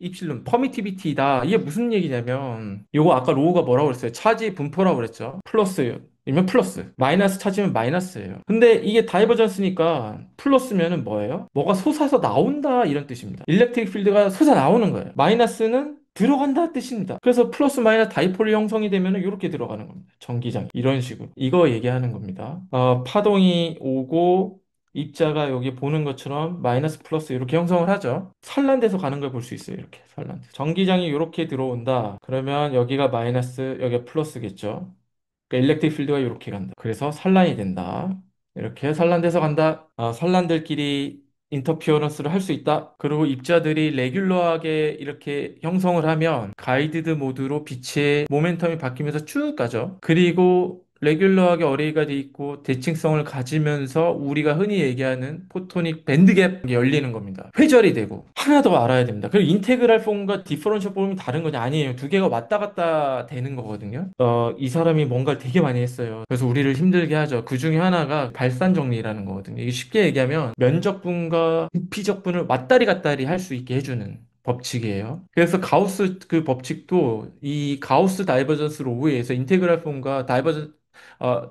입실론 퍼미티비티다. 이게 무슨 얘기냐면 요거 아까 로우가 뭐라고 그랬어요? 차지 분포라고 그랬죠. 플러스면 플러스, 마이너스 차지면 마이너스예요. 근데 이게 다이버전스니까 플러스면은 뭐예요? 뭐가 솟아서 나온다 이런 뜻입니다. 일렉트릭 필드가 솟아 나오는 거예요. 마이너스는 들어간다 뜻입니다. 그래서 플러스 마이너스 다이폴이 형성이 되면 이렇게 들어가는 겁니다. 전기장 이런 식으로 이거 얘기하는 겁니다. 파동이 오고 입자가 여기 보는 것처럼 마이너스 플러스 이렇게 형성을 하죠. 산란돼서 가는 걸 볼 수 있어요. 이렇게 산란돼. 전기장이 이렇게 들어온다. 그러면 여기가 마이너스, 여기가 플러스겠죠. 그러니까 일렉트릭 필드가 이렇게 간다. 그래서 산란이 된다. 이렇게 산란돼서 간다. 산란들끼리 인터피어런스를 할 수 있다. 그리고 입자들이 레귤러하게 이렇게 형성을 하면 가이드드 모드로 빛의 모멘텀이 바뀌면서 쭉 가죠. 그리고 레귤러하게 어레이가 돼 있고 대칭성을 가지면서 우리가 흔히 얘기하는 포토닉 밴드갭이 열리는 겁니다. 회절이 되고 하나 더 알아야 됩니다. 그리고 인테그랄 폼과 디퍼런셜 폼이 다른 거냐? 아니에요. 두 개가 왔다 갔다 되는 거거든요. 이 사람이 뭔가를 되게 많이 했어요. 그래서 우리를 힘들게 하죠. 그 중에 하나가 발산 정리라는 거거든요. 이게 쉽게 얘기하면 면적분과 부피적분을 왔다리 갔다리 할 수 있게 해주는 법칙이에요. 그래서 가우스 그 법칙도 이 가우스 다이버전스 로우에서 인테그랄 폼과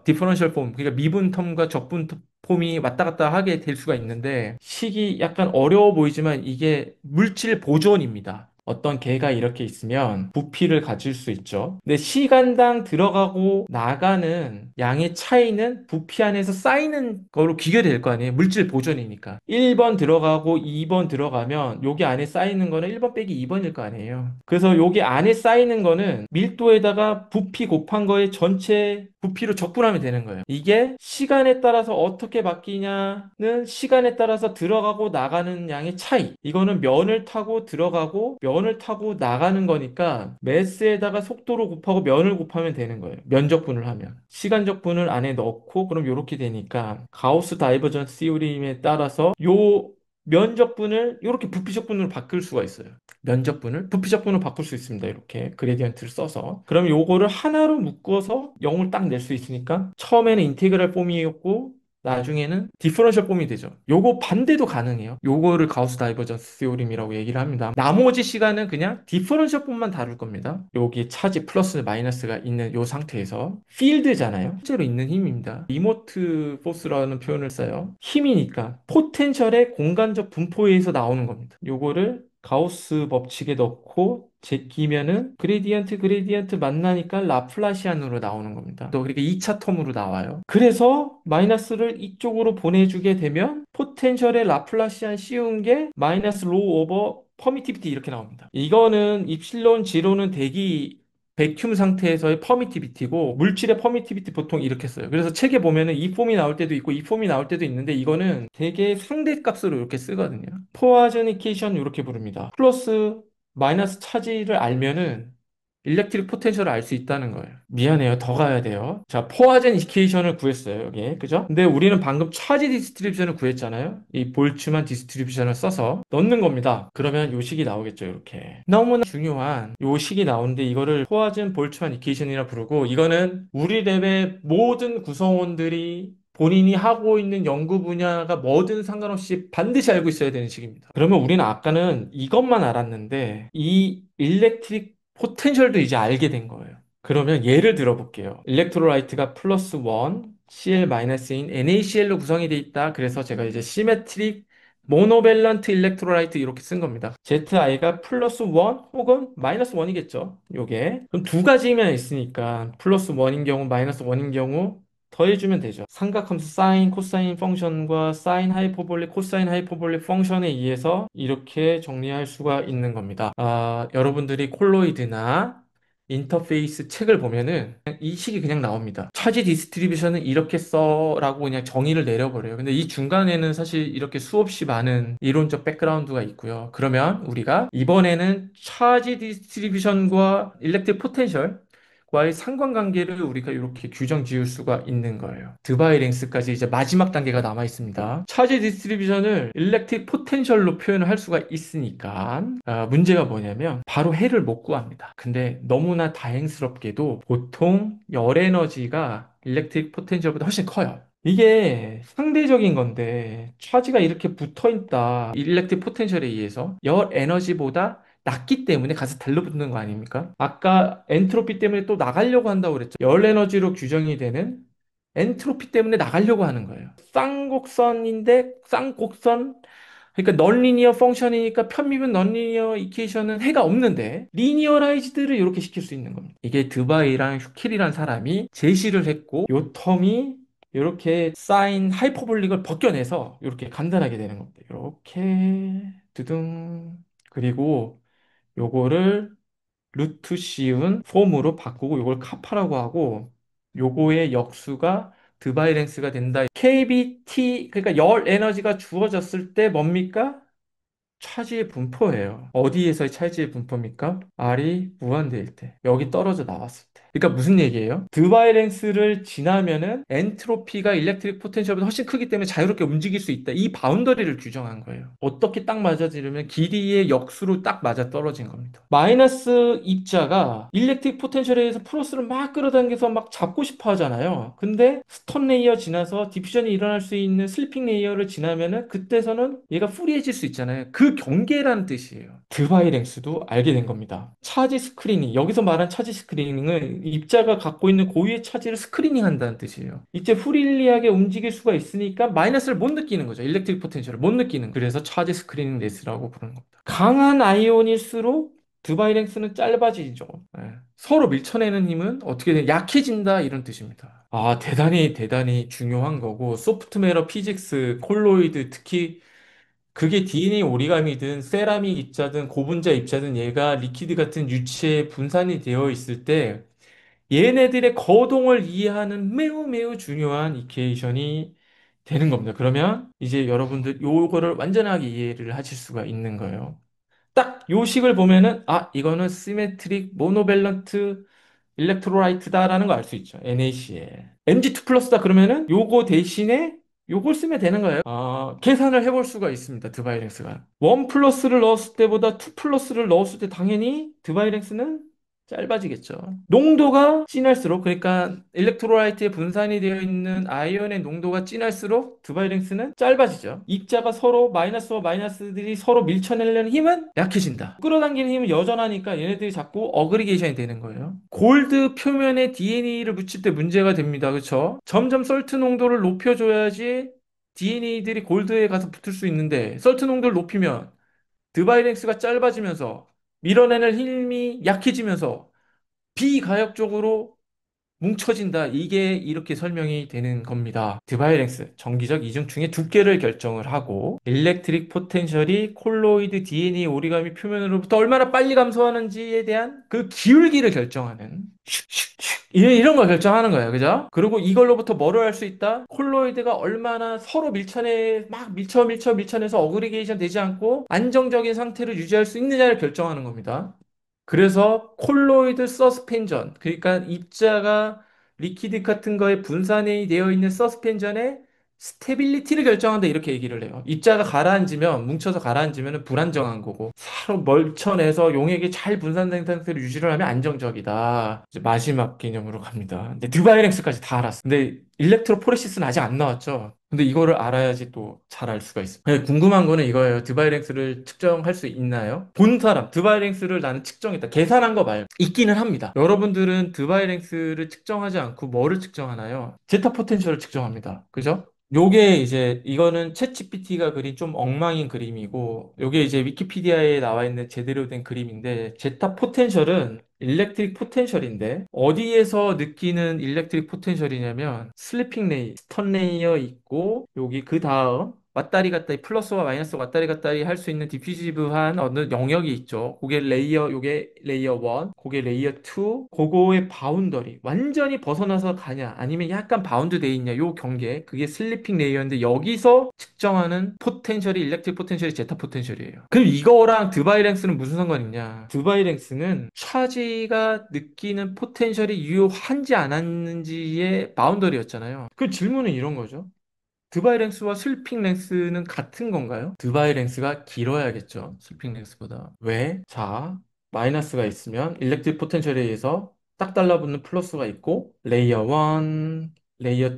디퍼런셜 폼, 그러니까 미분 텀과 적분 폼이 왔다 갔다 하게 될 수가 있는데, 식이 약간 어려워 보이지만 이게 물질 보존입니다. 어떤 개가 이렇게 있으면 부피를 가질 수 있죠. 근데 시간당 들어가고 나가는 양의 차이는 부피 안에서 쌓이는 거로 귀결될 거 아니에요. 물질 보존이니까. 1번 들어가고 2번 들어가면 여기 안에 쌓이는 거는 1번 빼기 2번일 거 아니에요. 그래서 여기 안에 쌓이는 거는 밀도에다가 부피 곱한 거의 전체 부피로 적분하면 되는 거예요. 이게 시간에 따라서 어떻게 바뀌냐는 시간에 따라서 들어가고 나가는 양의 차이. 이거는 면을 타고 들어가고 면을 타고 나가는 거니까 매스에다가 속도로 곱하고 면을 곱하면 되는 거예요. 면적분을 하면. 시간적분을 안에 넣고 그럼 이렇게 되니까 가우스 다이버전스 시오림에 따라서 요 면적분을 이렇게 부피적분으로 바꿀 수가 있어요. 면적분을 부피적분으로 바꿀 수 있습니다. 이렇게 그레디언트를 써서. 그럼 요거를 하나로 묶어서 0을 딱 낼 수 있으니까 처음에는 인테그랄 폼이었고 나중에는 디퍼런셜 폼이 되죠. 요거 반대도 가능해요. 요거를 가우스 다이버전스 시오림이라고 얘기를 합니다. 나머지 시간은 그냥 디퍼런셜 폼만 다룰 겁니다. 여기 차지 플러스 마이너스가 있는 요 상태에서 필드잖아요. 실제로 있는 힘입니다. 리모트 포스라는 표현을 써요. 힘이니까 포텐셜의 공간적 분포에 의해서 나오는 겁니다. 요거를 가우스 법칙에 넣고 제끼면은 그레디언트 만나니까 라플라시안으로 나오는 겁니다. 또 그러니까 2차 텀으로 나와요. 그래서 마이너스를 이쪽으로 보내주게 되면 포텐셜의 라플라시안 씌운 게 마이너스 로우 오버 퍼미티비티 이렇게 나옵니다. 이거는 입실론 지로는 대기 백큐 상태에서의 퍼미티비티고 물질의 퍼미티비티 보통 이렇게 써요. 그래서 책에 보면은 이 폼이 나올 때도 있고 이 폼이 나올 때도 있는데 이거는 되게 상대값으로 이렇게 쓰거든요. 포화제니케이션 이렇게 부릅니다. 플러스 마이너스 차지를 알면은 일렉트릭 포텐셜을 알 수 있다는 거예요. 미안해요. 더 가야 돼요. 자, 포화젠 이케이션을 구했어요. 여기. 그죠? 근데 우리는 방금 차지 디스트리뷰션을 구했잖아요. 이 볼츠만 디스트리뷰션을 써서 넣는 겁니다. 그러면 요 식이 나오겠죠. 이렇게. 너무나 중요한 요 식이 나오는데 이거를 포화젠 볼츠만 이케이션이라 부르고 이거는 우리 랩의 모든 구성원들이 본인이 하고 있는 연구 분야가 뭐든 상관없이 반드시 알고 있어야 되는 식입니다. 그러면 우리는 아까는 이것만 알았는데 이 일렉트릭 포텐셜도 이제 알게 된 거예요. 그러면 예를 들어 볼게요. 일렉트로라이트가 플러스 1, Cl-인 NaCl로 구성이 돼 있다. 그래서 제가 이제 시메트릭 모노밸런트 일렉트로라이트 이렇게 쓴 겁니다. ZI가 플러스 1 혹은 마이너스 1이겠죠. 요게. 그럼 두 가지면 있으니까 플러스 1인 경우, 마이너스 1인 경우 더해주면 되죠. 삼각함수 사인, 코사인 펑션과 사인 하이퍼볼릭, 코사인 하이퍼볼릭 펑션에 의해서 이렇게 정리할 수가 있는 겁니다. 여러분들이 콜로이드나 인터페이스 책을 보면은 그냥 이 식이 그냥 나옵니다. 차지 디스트리뷰션은 이렇게 써라고 그냥 정의를 내려버려요. 근데 이 중간에는 사실 이렇게 수없이 많은 이론적 백그라운드가 있고요. 그러면 우리가 이번에는 차지 디스트리뷰션과 일렉트릭 포텐셜 과의 상관관계를 우리가 이렇게 규정 지을 수가 있는 거예요. 드바이랭스까지 이제 마지막 단계가 남아 있습니다. 차지 디스트리뷰션을 일렉트릭 포텐셜로 표현을 할 수가 있으니까 문제가 뭐냐면 바로 해를 못 구합니다. 근데 너무나 다행스럽게도 보통 열 에너지가 일렉트릭 포텐셜보다 훨씬 커요. 이게 상대적인 건데 차지가 이렇게 붙어 있다. 일렉트릭 포텐셜에 의해서 열 에너지보다 낮기 때문에 가서 달라붙는 거 아닙니까? 아까 엔트로피 때문에 또 나가려고 한다고 그랬죠. 열 에너지로 규정이 되는 엔트로피 때문에 나가려고 하는 거예요. 쌍곡선인데 쌍곡선 그러니까 넌리니어 펑션이니까 편미분 넌리니어 이케이션은 해가 없는데 리니어라이즈드를 이렇게 시킬 수 있는 겁니다. 이게 드바이랑 슈킬이란 사람이 제시를 했고 요 텀이 이렇게 사인 하이퍼볼릭을 벗겨내서 이렇게 간단하게 되는 겁니다. 이렇게 두둥 그리고 요거를 루트 씌운 폼으로 바꾸고 요걸 카파라고 하고 요거의 역수가 드바이랭스가 된다. KBT 그러니까 열 에너지가 주어졌을 때 뭡니까? 차지의 분포예요. 어디에서의 차지의 분포입니까? R이 무한대일 때. 여기 떨어져 나왔을 때. 그러니까 무슨 얘기예요? 드바이랭스를 지나면은 엔트로피가 일렉트릭 포텐셜보다 훨씬 크기 때문에 자유롭게 움직일 수 있다. 이 바운더리를 규정한 거예요. 어떻게 딱 맞아지려면 길이의 역수로 딱 맞아 떨어진 겁니다. 마이너스 입자가 일렉트릭 포텐셜에 의해서 플러스를 막 끌어당겨서 막 잡고 싶어 하잖아요. 근데 스톤 레이어 지나서 디퓨전이 일어날 수 있는 슬리핑 레이어를 지나면은 그때서는 얘가 프리해질 수 있잖아요. 그 경계라는 뜻이에요. 드바이랭스도 알게 된 겁니다. 차지 스크리닝. 여기서 말한 차지 스크리닝은 입자가 갖고 있는 고유의 차지를 스크리닝 한다는 뜻이에요. 이제 프리리하게 움직일 수가 있으니까 마이너스를 못 느끼는 거죠. 일렉트릭 포텐셜을 못 느끼는 거예요. 그래서 차지 스크리닝 레스라고 부르는 겁니다. 강한 아이온일수록 드바이랭스는 짧아지죠. 예. 서로 밀쳐내는 힘은 어떻게 돼? 약해진다 이런 뜻입니다. 대단히 대단히 중요한 거고 소프트웨어 피직스, 콜로이드 특히 그게 DNA 오리가미든 세라믹 입자든 고분자 입자든 얘가 리퀴드 같은 유체에 분산이 되어 있을 때 얘네들의 거동을 이해하는 매우 매우 중요한 이케이션이 되는 겁니다. 그러면 이제 여러분들 요거를 완전하게 이해를 하실 수가 있는 거예요. 딱 요 식을 보면은 이거는 시메트릭 모노밸런트 일렉트로라이트다라는 거 알 수 있죠. NaCl. Mg2 플러스다 그러면은 요거 대신에 요걸 쓰면 되는 거예요. 계산을 해볼 수가 있습니다. 드바이랭스가. 1 플러스를 넣었을 때보다 2 플러스를 넣었을 때 당연히 드바이랭스는 짧아지겠죠. 농도가 진할수록 그러니까 일렉트로라이트에 분산이 되어 있는 아이언의 농도가 진할수록 드바이랭스는 짧아지죠. 입자가 서로 마이너스와 마이너스들이 서로 밀쳐내려는 힘은 약해진다. 끌어당기는 힘은 여전하니까 얘네들이 자꾸 어그리게이션이 되는 거예요. 골드 표면에 DNA를 묻힐 때 문제가 됩니다. 그렇죠? 점점 설트 농도를 높여줘야지 DNA들이 골드에 가서 붙을 수 있는데 설트 농도를 높이면 드바이랭스가 짧아지면서 밀어내는 힘이 약해지면서 비가역적으로 뭉쳐진다. 이게 이렇게 설명이 되는 겁니다. 드바이랭스, 정기적 이중충의 두께를 결정을 하고, 일렉트릭 포텐셜이 콜로이드 DNA 오리가미 표면으로부터 얼마나 빨리 감소하는지에 대한 그 기울기를 결정하는 이런 걸 결정하는 거예요. 그죠? 그리고 이걸로부터 뭐를 할 수 있다? 콜로이드가 얼마나 서로 막 밀쳐내서 어그리게이션 되지 않고 안정적인 상태를 유지할 수 있느냐를 결정하는 겁니다. 그래서 콜로이드 서스펜전, 그러니까 입자가 리퀴드 같은 거에 분산이 되어 있는 서스펜전의 스테빌리티를 결정한다 이렇게 얘기를 해요. 입자가 뭉쳐서 가라앉으면 불안정한 거고 서로 멀쳐내서 용액이 잘 분산된 상태로 유지를 하면 안정적이다. 이제 마지막 개념으로 갑니다. 근데 드바이랭스까지 다 알았어. 근데 일렉트로포레시스는 아직 안 나왔죠. 근데 이거를 알아야지 또 잘 알 수가 있어. 네, 궁금한 거는 이거예요. 드바이랭스를 측정할 수 있나요? 본 사람, 드바이랭스를 나는 측정했다. 계산한 거 말고. 있기는 합니다. 여러분들은 드바이랭스를 측정하지 않고 뭐를 측정하나요? 제타 포텐셜을 측정합니다. 그죠? 요게 이제 이거는 챗GPT가 그린 좀 엉망인 그림이고 요게 이제 위키피디아에 나와 있는 제대로 된 그림인데 제타 포텐셜은 일렉트릭 포텐셜인데 어디에서 느끼는 일렉트릭 포텐셜이냐면 슬리핑 레이, 스턴 레이어 있고 여기 그 다음 왔다리 갔다리 플러스와 마이너스 왔다리 갔다리 할 수 있는 디퓨지브한 어느 영역이 있죠. 요게 레이어 1, 그게 레이어 2, 그거의 바운더리 완전히 벗어나서 가냐 아니면 약간 바운드 돼 있냐 요 경계 그게 슬리핑 레이어인데 여기서 측정하는 포텐셜이 일렉트릭 포텐셜이 제타 포텐셜이에요. 그럼 이거랑 드바이랭스는 무슨 상관 있냐? 드바이랭스는 차지가 느끼는 포텐셜이 유효한지 안 하는지의 바운더리였잖아요. 그 질문은 이런 거죠. 드바이 랭스와 슬핑 랭스는 같은 건가요? 드바이 랭스가 길어야겠죠. 슬핑 랭스보다. 왜? 자, 마이너스가 있으면 일렉트릭 포텐셜에 의해서 딱 달라붙는 플러스가 있고 레이어 1, 레이어 2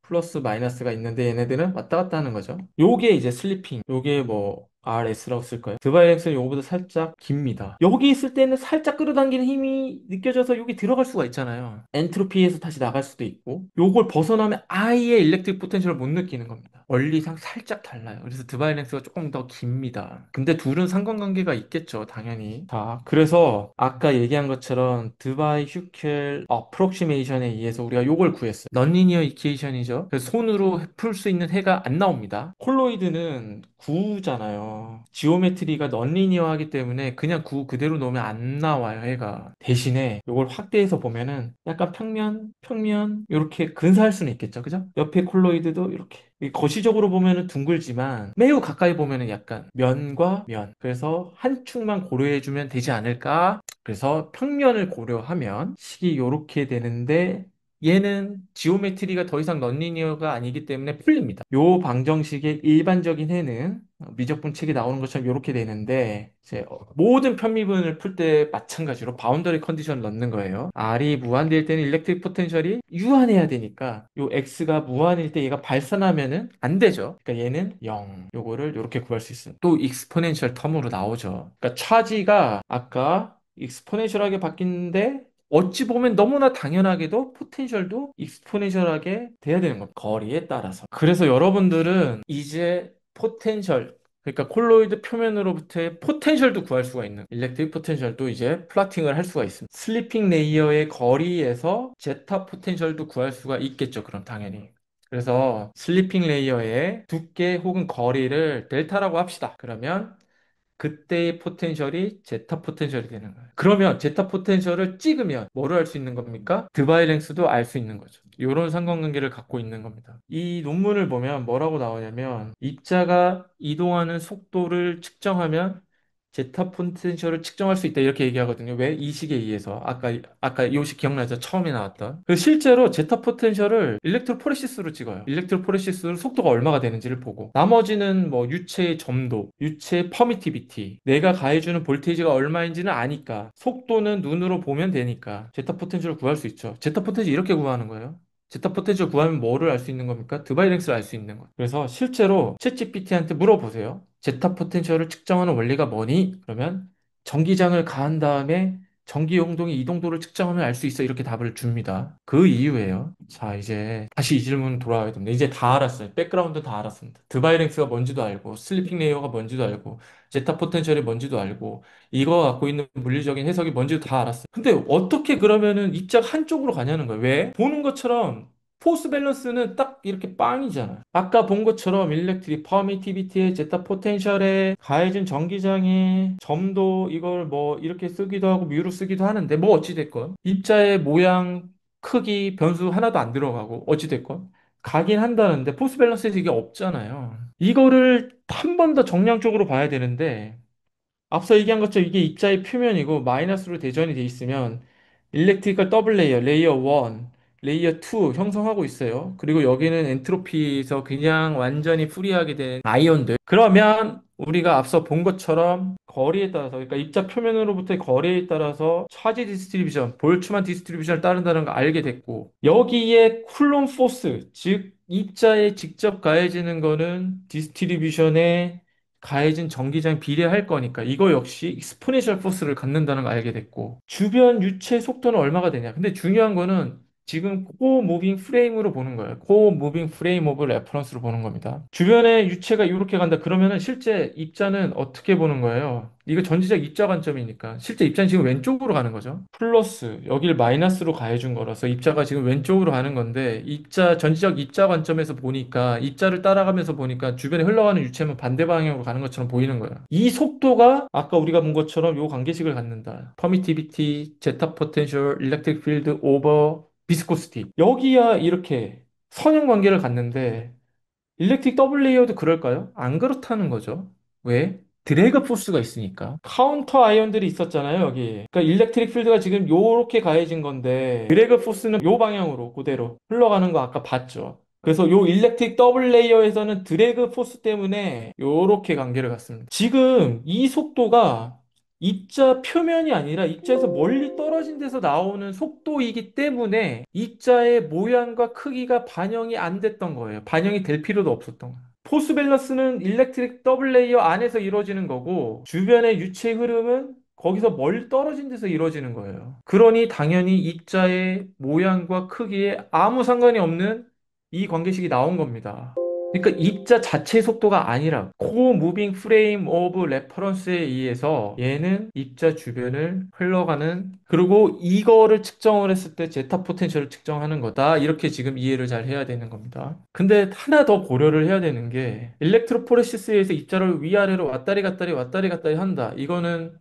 플러스 마이너스가 있는데 얘네들은 왔다 갔다 하는 거죠. 요게 이제 슬리핑. 요게 뭐 RS라고 쓸 거예요. 드바이 랭스는 요거보다 살짝 깁니다. 여기 있을 때는 살짝 끌어당기는 힘이 느껴져서 여기 들어갈 수가 있잖아요. 엔트로피에서 다시 나갈 수도 있고 요걸 벗어나면 아예 일렉트릭 포텐셜을 못 느끼는 겁니다. 원리상 살짝 달라요. 그래서 드바이 랭스가 조금 더 깁니다. 근데 둘은 상관관계가 있겠죠, 당연히. 자, 그래서 아까 얘기한 것처럼 드바이 휴켈 어프록시메이션에 의해서 우리가 요걸 구했어요. 넌리니어 이퀘이션이죠. 그래서 손으로 풀 수 있는 해가 안 나옵니다. 콜로이드는 구잖아요. 지오메트리가 넌리니어하기 때문에 그냥 구 그대로 놓으면 안 나와요, 해가. 대신에 이걸 확대해서 보면은 약간 평면 이렇게 근사할 수는 있겠죠, 그죠? 옆에 콜로이드도 이렇게 거시적으로 보면은 둥글지만 매우 가까이 보면은 약간 면과 면. 그래서 한 축만 고려해주면 되지 않을까? 그래서 평면을 고려하면 식이 이렇게 되는데 얘는 지오메트리가 더 이상 넌리니어가 아니기 때문에 풀립니다. 요 방정식의 일반적인 해는 미적분 책에 나오는 것처럼 이렇게 되는데 이제 모든 편미분을 풀 때 마찬가지로 바운더리 컨디션을 넣는 거예요. R이 무한대일 때는 일렉트릭 포텐셜이 유한해야 되니까 요 X가 무한일 때 얘가 발산하면은 안 되죠. 그러니까 얘는 0. 요거를 이렇게 구할 수 있어요. 또 익스포넨셜 텀으로 나오죠. 그러니까 차지가 아까 익스포넨셜하게 바뀌는데 어찌 보면 너무나 당연하게도 포텐셜도 익스포넨셜하게 돼야 되는 겁니다. 거리에 따라서. 그래서 여러분들은 이제 포텐셜, 그러니까 콜로이드 표면으로부터의 포텐셜도 구할 수가 있는 일렉트릭 포텐셜도 이제 플라팅을 할 수가 있습니다. 슬리핑 레이어의 거리에서 제타 포텐셜도 구할 수가 있겠죠. 그럼 당연히. 그래서 슬리핑 레이어의 두께 혹은 거리를 델타라고 합시다. 그러면 그때의 포텐셜이 제타 포텐셜이 되는 거예요. 그러면 제타 포텐셜을 찍으면 뭐를 할 수 있는 겁니까? 드바이랭스도 알 수 있는 거죠. 이런 상관관계를 갖고 있는 겁니다. 이 논문을 보면 뭐라고 나오냐면 입자가 이동하는 속도를 측정하면 제타 포텐셜을 측정할 수 있다 이렇게 얘기하거든요. 왜? 이 식에 의해서 아까 이 식 기억나죠? 처음에 나왔던. 그래서 실제로 제타 포텐셜을 일렉트로포레시스로 찍어요. 일렉트로포레시스로 속도가 얼마가 되는지를 보고 나머지는 뭐 유체의 점도, 유체의 퍼미티비티, 내가 가해주는 볼테이지가 얼마인지는 아니까 속도는 눈으로 보면 되니까 제타 포텐셜을 구할 수 있죠. 제타 포텐셜 이렇게 구하는 거예요. 제타 포텐셜 구하면 뭐를 알 수 있는 겁니까? 드바이랭스를 알 수 있는 거예요. 그래서 실제로 챗GPT한테 물어보세요. 제타 포텐셜을 측정하는 원리가 뭐니? 그러면 전기장을 가한 다음에 전기 용동의 이동도를 측정하면 알 수 있어. 이렇게 답을 줍니다. 그 이유예요. 자, 이제 다시 이 질문 돌아와야 됩니다. 이제 다 알았어요. 백그라운드 다 알았습니다. 드바이랭스가 뭔지도 알고, 슬리핑 레이어가 뭔지도 알고, 제타 포텐셜이 뭔지도 알고, 이거 갖고 있는 물리적인 해석이 뭔지도 다 알았어요. 근데 어떻게 그러면은 입자가 한쪽으로 가냐는 거예요. 왜? 보는 것처럼 포스 밸런스는 딱 이렇게 빵이잖아. 아까 본 것처럼 일렉트릭 퍼미티비티에 제타 포텐셜에 가해진 전기장의 점도 이걸 뭐 이렇게 쓰기도 하고 뮤로 쓰기도 하는데 뭐 어찌됐건 입자의 모양, 크기, 변수 하나도 안 들어가고 어찌됐건 가긴 한다는데 포스 밸런스에서 이게 없잖아요. 이거를 한 번 더 정량적으로 봐야 되는데 앞서 얘기한 것처럼 이게 입자의 표면이고 마이너스로 대전이 돼 있으면 일렉트리컬 더블 레이어, 레이어 1, 레이어 2 형성하고 있어요. 그리고 여기는 엔트로피에서 그냥 완전히 프리하게 된 아이온들. 그러면 우리가 앞서 본 것처럼 거리에 따라서, 그러니까 입자 표면으로부터의 거리에 따라서 차지 디스트리뷰션, 볼츠만 디스트리뷰션을 따른다는 걸 알게 됐고, 여기에 쿨론 포스, 즉 입자에 직접 가해지는 거는 디스트리뷰션의 가해진 전기장에 비례할 거니까 이거 역시 익스포네셜 포스를 갖는다는 걸 알게 됐고 주변 유체 속도는 얼마가 되냐. 근데 중요한 거는 지금 코 무빙 프레임으로 보는 거예요. 코 무빙 프레임 오브 레퍼런스로 보는 겁니다. 주변에 유체가 이렇게 간다. 그러면은 실제 입자는 어떻게 보는 거예요? 이거 전지적 입자 관점이니까 실제 입자는 지금 왼쪽으로 가는 거죠. 플러스 여길 마이너스로 가해준 거라서 입자가 지금 왼쪽으로 가는 건데 입자 전지적 입자 관점에서 보니까 입자를 따라가면서 보니까 주변에 흘러가는 유체는 반대 방향으로 가는 것처럼 보이는 거예요. 이 속도가 아까 우리가 본 것처럼 요 관계식을 갖는다. 퍼미티비티, 제타 포텐셜, 일렉트릭 필드 오버 비스코시티. 여기야 이렇게 선형 관계를 갖는데 일렉트릭 더블 레이어도 그럴까요? 안 그렇다는 거죠. 왜? 드래그 포스가 있으니까. 카운터 아이언들이 있었잖아요, 여기. 그러니까 일렉트릭 필드가 지금 요렇게 가해진 건데, 드래그 포스는 요 방향으로 그대로 흘러가는 거 아까 봤죠. 그래서 요 일렉트릭 더블 레이어에서는 드래그 포스 때문에 요렇게 관계를 갖습니다. 지금 이 속도가 입자 표면이 아니라 입자에서 멀리 떨어진 데서 나오는 속도이기 때문에 입자의 모양과 크기가 반영이 안 됐던 거예요. 반영이 될 필요도 없었던 거예요. 포스 밸런스는 일렉트릭 더블 레이어 안에서 이루어지는 거고 주변의 유체 흐름은 거기서 멀리 떨어진 데서 이루어지는 거예요. 그러니 당연히 입자의 모양과 크기에 아무 상관이 없는 이 관계식이 나온 겁니다. 그러니까 입자 자체 속도가 아니라 코 무빙 프레임 오브 레퍼런스에 의해서 얘는 입자 주변을 흘러가는 그리고 이거를 측정을 했을 때 제타 포텐셜을 측정하는 거다. 이렇게 지금 이해를 잘 해야 되는 겁니다. 근데 하나 더 고려를 해야 되는 게 일렉트로포레시스에 의해서 입자를 위아래로 왔다리 갔다리 한다. 이거는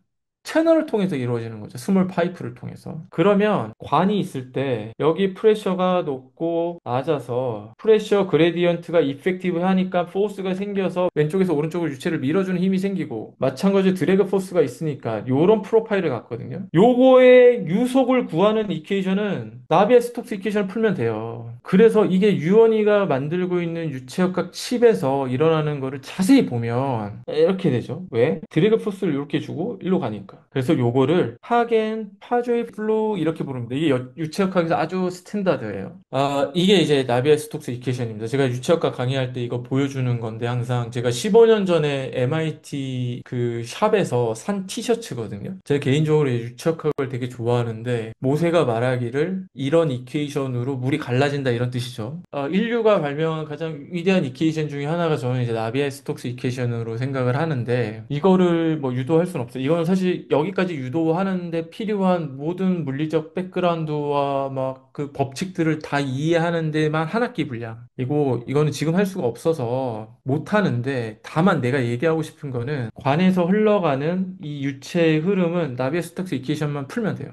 채널을 통해서 이루어지는 거죠. 스몰 파이프를 통해서. 그러면 관이 있을 때 여기 프레셔가 높고 낮아서 프레셔 그레디언트가 이펙티브 하니까 포스가 생겨서 왼쪽에서 오른쪽으로 유체를 밀어주는 힘이 생기고 마찬가지로 드래그 포스가 있으니까 요런 프로파일을 갖거든요. 요거의 유속을 구하는 이퀘이션은 나비의 스톡스 이퀘이션을 풀면 돼요. 그래서 이게 유언이가 만들고 있는 유체역학 칩에서 일어나는 거를 자세히 보면 이렇게 되죠. 왜? 드래그 포스를 이렇게 주고 일로 가니까. 그래서 요거를 하겐 파조이 플로우 이렇게 부릅니다. 이게 유체역학에서 아주 스탠다드예요. 아, 이게 이제 나비의 스톡스 이퀘이션입니다. 제가 유체역학 강의할 때 이거 보여주는 건데 항상 제가 15년 전에 MIT 그 샵에서 산 티셔츠거든요. 제가 개인적으로 이 유체역학을 되게 좋아하는데 모세가 말하기를 이런 이퀘이션으로 물이 갈라진다 이런 뜻이죠. 인류가 발명한 가장 위대한 이퀘이션 중에 하나가 저는 이제 나비의 스톡스 이퀘이션으로 생각을 하는데 이거를 뭐 유도할 수는 없어요. 이거는 사실 여기까지 유도하는데 필요한 모든 물리적 백그라운드와 막 그 법칙들을 다 이해하는 데만 한 학기 분량. 이거는 지금 할 수가 없어서 못 하는데 다만 내가 얘기하고 싶은 거는 관에서 흘러가는 이 유체의 흐름은 나비의 스톡스 이퀘이션만 풀면 돼요.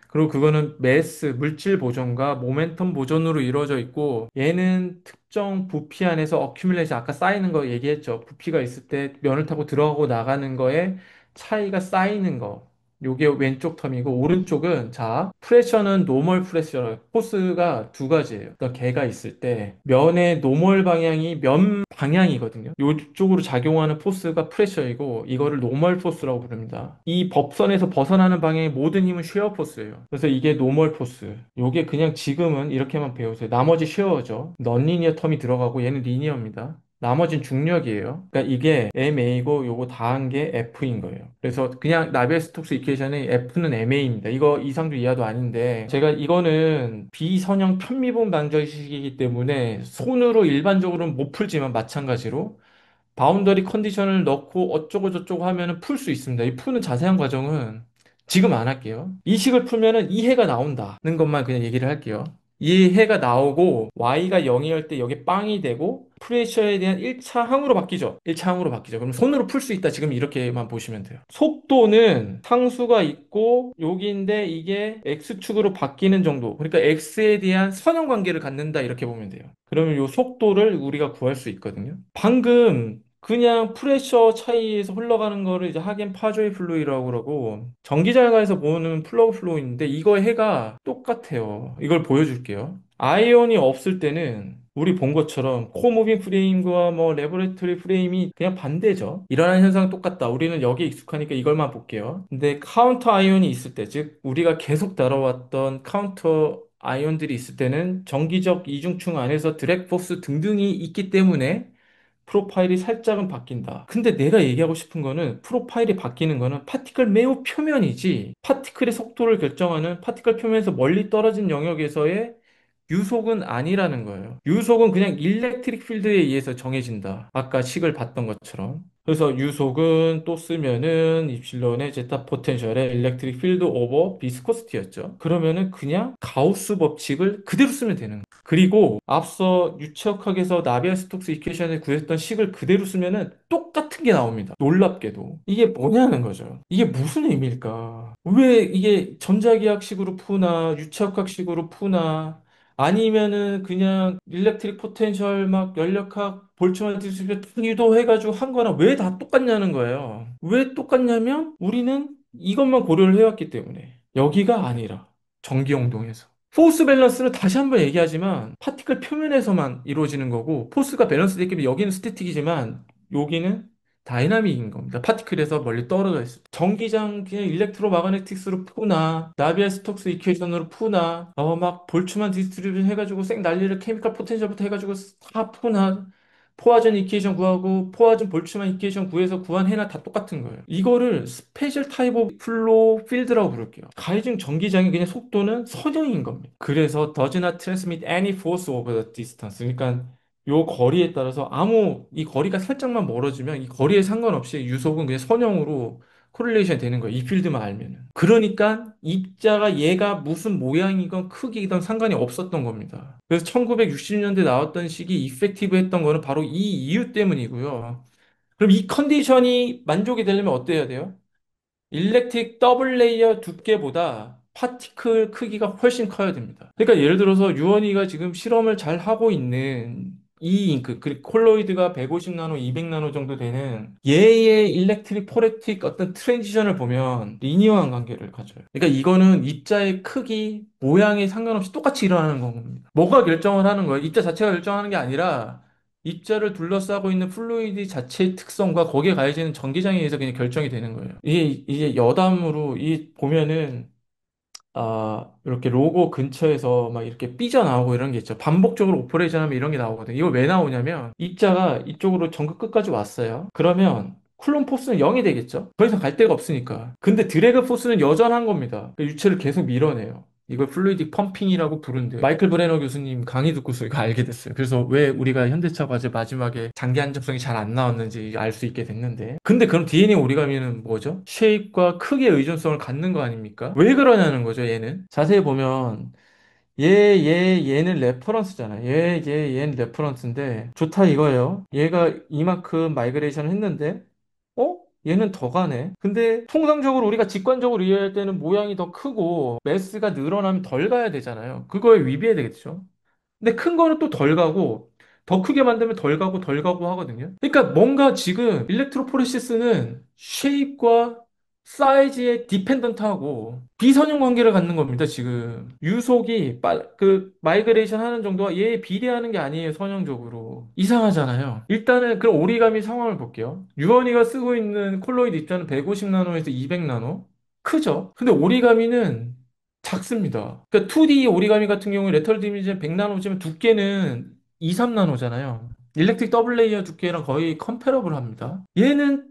그리고 그거는 매스, 물질 보존과 모멘텀 보존으로 이루어져 있고 얘는 특정 부피 안에서 어큐뮬레이션 아까 쌓이는 거 얘기했죠. 부피가 있을 때 면을 타고 들어가고 나가는 거에 차이가 쌓이는 거. 요게 왼쪽 텀이고 오른쪽은 자 프레셔는 노멀 프레셔 포스가 두 가지예요. 어떤 개가 있을 때 면의 노멀 방향이 면 방향이거든요. 요쪽으로 작용하는 포스가 프레셔이고 이거를 노멀 포스라고 부릅니다. 이 법선에서 벗어나는 방향의 모든 힘은 쉐어 포스예요. 그래서 이게 노멀 포스. 요게 그냥 지금은 이렇게만 배우세요. 나머지 쉐어죠. 넌리니어 텀이 들어가고 얘는 리니어입니다. 나머진 중력이에요. 그러니까 이게 MA고 요거 다 한 게 F인 거예요. 그래서 그냥 나비에스톡스 이퀘이션의 F는 MA입니다. 이거 이상도 이하도 아닌데 제가 이거는 비선형 편미분 방정식이기 때문에 손으로 일반적으로는 못 풀지만 마찬가지로 바운더리 컨디션을 넣고 어쩌고 저쩌고 하면은 풀 수 있습니다. 이 푸는 자세한 과정은 지금 안 할게요. 이 식을 풀면은 이 해가 나온다는 것만 그냥 얘기를 할게요. 이 해가 나오고 y가 0일 때 여기 빵이 되고 프레셔에 대한 1차 항으로 바뀌죠. 1차 항으로 바뀌죠. 그럼 손으로 풀 수 있다. 지금 이렇게만 보시면 돼요. 속도는 상수가 있고 여기인데 이게 x축으로 바뀌는 정도. 그러니까 x에 대한 선형 관계를 갖는다 이렇게 보면 돼요. 그러면 이 속도를 우리가 구할 수 있거든요. 방금 그냥 프레셔 차이에서 흘러가는 거를 이제 하겐 파조이 플로이라고 그러고 전기장가에서 보는 플러그 플로우인데 이거 해가 똑같아요. 이걸 보여줄게요. 아이온이 없을 때는 우리 본 것처럼 코무빙 프레임과 뭐 레버레토리 프레임이 그냥 반대죠. 일어나는 현상은 똑같다. 우리는 여기에 익숙하니까 이걸만 볼게요. 근데 카운터 아이온이 있을 때, 즉 우리가 계속 다뤄왔던 카운터 아이온들이 있을 때는 정기적 이중층 안에서 드랙 포스 등등이 있기 때문에 프로파일이 살짝은 바뀐다. 근데 내가 얘기하고 싶은 거는 프로파일이 바뀌는 거는 파티클 매우 표면이지 파티클의 속도를 결정하는 파티클 표면에서 멀리 떨어진 영역에서의 유속은 아니라는 거예요. 유속은 그냥 일렉트릭 필드에 의해서 정해진다. 아까 식을 봤던 것처럼. 그래서 유속은 또 쓰면은 입실론의 제타 포텐셜의 일렉트릭 필드 오버 비스코스티였죠. 그러면은 그냥 가우스 법칙을 그대로 쓰면 되는 거예요. 그리고 앞서 유체역학에서 나비알 스톡스 이퀘이션에 구했던 식을 그대로 쓰면은 똑같은 게 나옵니다. 놀랍게도. 이게 뭐냐는 거죠. 이게 무슨 의미일까? 왜 이게 전자기학식으로 푸나 유체역학식으로 푸나 아니면은 그냥 일렉트릭 포텐셜 막 연력학 볼츠만 디스트리뷰 탁 유도해가지고 한 거나 왜 다 똑같냐는 거예요. 왜 똑같냐면 우리는 이것만 고려를 해왔기 때문에 여기가 아니라 전기용동에서 포스 밸런스는 다시 한번 얘기하지만 파티클 표면에서만 이루어지는 거고 포스가 밸런스 되기 때문에 여기는 스태틱이지만 여기는 다이나믹인 겁니다. 파티클에서 멀리 떨어져 있을 때. 전기장 그냥 일렉트로 마그네틱스로 푸나 나비알 스톡스 이퀘이션으로 푸나 막 볼츠만 디스트리뷰션 해가지고 생 난리를 케미컬 포텐셜부터 해가지고 다 푸나 포화전 이퀘이션 구하고 포화전 볼츠만 이퀘이션 구해서 구한 해나 다 똑같은 거예요. 이거를 스페셜 타입 오브 플로 필드라고 부를게요. 가이중 전기장의 그냥 속도는 선형인 겁니다. 그래서 does not transmit any force over the distance. 그러니까 요 거리에 따라서 아무 이 거리가 살짝만 멀어지면 이 거리에 상관없이 유속은 그냥 선형으로 코릴레이션 되는 거예요. 이 필드만 알면은. 그러니까 입자가 얘가 무슨 모양이건 크기든 상관이 없었던 겁니다. 그래서 1960년대 나왔던 식이 이펙티브 했던 거는 바로 이 이유 때문이고요. 그럼 이 컨디션이 만족이 되려면 어때야 돼요? 일렉트릭 더블 레이어 두께보다 파티클 크기가 훨씬 커야 됩니다. 그러니까 예를 들어서 유언이가 지금 실험을 잘 하고 있는 이 잉크, 그리고 콜로이드가 150나노, 200나노 정도 되는 얘의 일렉트릭 포레틱 어떤 트랜지션을 보면 리니어한 관계를 가져요. 그러니까 이거는 입자의 크기, 모양에 상관없이 똑같이 일어나는 겁니다. 뭐가 결정을 하는 거예요? 입자 자체가 결정하는 게 아니라 입자를 둘러싸고 있는 플루이드 자체의 특성과 거기에 가해지는 전기장에 의해서 그냥 결정이 되는 거예요. 이게 여담으로 이 보면은 이렇게 로고 근처에서 막 이렇게 삐져나오고 이런 게 있죠. 반복적으로 오퍼레이션 하면 이런 게 나오거든요. 이거 왜 나오냐면 입자가 이쪽으로 전극 끝까지 왔어요. 그러면 쿨론 포스는 0이 되겠죠. 더 이상 갈 데가 없으니까. 근데 드래그 포스는 여전한 겁니다. 그 유체를 계속 밀어내요. 이걸 플루이딕 펌핑이라고 부른대요. 마이클 브레너 교수님 강의 듣고서 이거 알게 됐어요. 그래서 왜 우리가 현대차 과제 마지막에 장기 안정성이 잘 안 나왔는지 알 수 있게 됐는데. 근데 그럼 DNA 오리가미는 뭐죠? 쉐입과 크기의 의존성을 갖는 거 아닙니까? 왜 그러냐는 거죠, 얘는. 자세히 보면 얘는 레퍼런스잖아. 얘는 레퍼런스인데 좋다 이거예요. 얘가 이만큼 마이그레이션 했는데 얘는 더 가네. 근데 통상적으로 우리가 직관적으로 이해할 때는 모양이 더 크고 매스가 늘어나면 덜 가야 되잖아요. 그거에 위배해야 되겠죠. 근데 큰 거는 또 덜 가고 더 크게 만들면 덜 가고 하거든요. 그러니까 뭔가 지금 일렉트로포레시스는 쉐입과 사이즈에 디펜던트하고 비선형 관계를 갖는 겁니다, 지금. 유속이 그 마이그레이션 하는 정도와 얘에 비례하는 게 아니에요, 선형적으로. 이상하잖아요. 일단은 그럼 오리가미 상황을 볼게요. 유언이가 쓰고 있는 콜로이드 입자는 150나노에서 200나노. 크죠? 근데 오리가미는 작습니다. 그러니까 2D 오리가미 같은 경우에 레터럴 디미지는 100나노지만 두께는 2, 3나노잖아요. 일렉트릭 더블 레이어 두께랑 거의 컴패러블 합니다. 얘는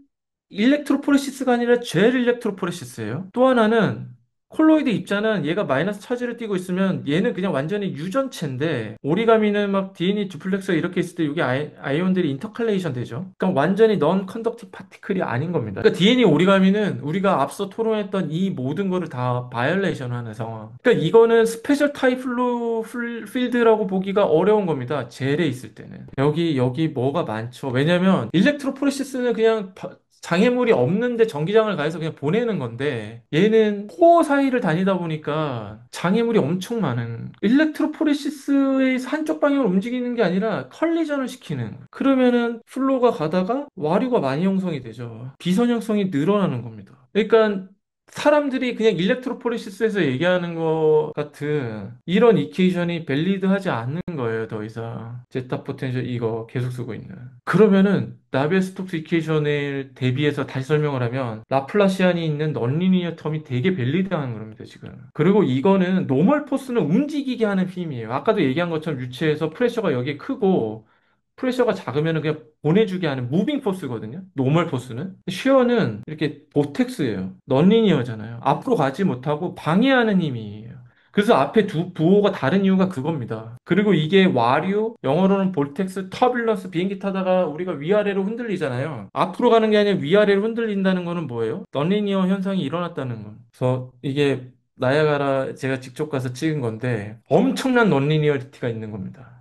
일렉트로포레시스가 아니라 젤 일렉트로포레시스예요. 또 하나는 콜로이드 입자는 얘가 마이너스 차지를 띠고 있으면 얘는 그냥 완전히 유전체인데 오리가미는 막 DNA 두플렉서 이렇게 있을 때 이게 아이온들이 인터칼레이션 되죠. 그러니까 완전히 넌 컨덕티브 파티클이 아닌 겁니다. 그러니까 DNA 오리가미는 우리가 앞서 토론했던 이 모든 거를 다 바이올레이션 하는 상황. 그러니까 이거는 스페셜 타입 플로 필드라고 보기가 어려운 겁니다. 젤에 있을 때는. 여기 뭐가 많죠. 왜냐면 일렉트로포레시스는 그냥 장애물이 없는데 전기장을 가해서 그냥 보내는 건데 얘는 코어 사이를 다니다 보니까 장애물이 엄청 많은 일렉트로포레시스의 한쪽 방향으로 움직이는 게 아니라 컬리전을 시키는 그러면은 플로가 가다가 와류가 많이 형성이 되죠. 비선형성이 늘어나는 겁니다. 그러니까 사람들이 그냥 일렉트로포레시스에서 얘기하는 것 같은 이런 이퀘이션이 밸리드하지 않는 거예요, 더 이상. 제타 포텐셜 이거 계속 쓰고 있는. 그러면은 나비의 스톡스 이퀘이션을 대비해서 다시 설명을 하면 라플라시안이 있는 넌리니어 텀이 되게 밸리드한 겁니다, 지금. 그리고 이거는 노멀 포스는 움직이게 하는 힘이에요. 아까도 얘기한 것처럼 유체에서 프레셔가 여기 크고 프레셔가 작으면 그냥 보내주게 하는 무빙 포스거든요. 노멀 포스는. 쉐어는 이렇게 보텍스예요. 넌리니어잖아요. 앞으로 가지 못하고 방해하는 힘이에요. 그래서 앞에 두 부호가 다른 이유가 그겁니다. 그리고 이게 와류, 영어로는 볼텍스, 터뷸런스, 비행기 타다가 우리가 위아래로 흔들리잖아요. 앞으로 가는 게 아니라 위아래로 흔들린다는 거는 뭐예요? 넌리니어 현상이 일어났다는 거. 그래서 이게 나야가라 제가 직접 가서 찍은 건데 엄청난 넌리니어리티가 있는 겁니다.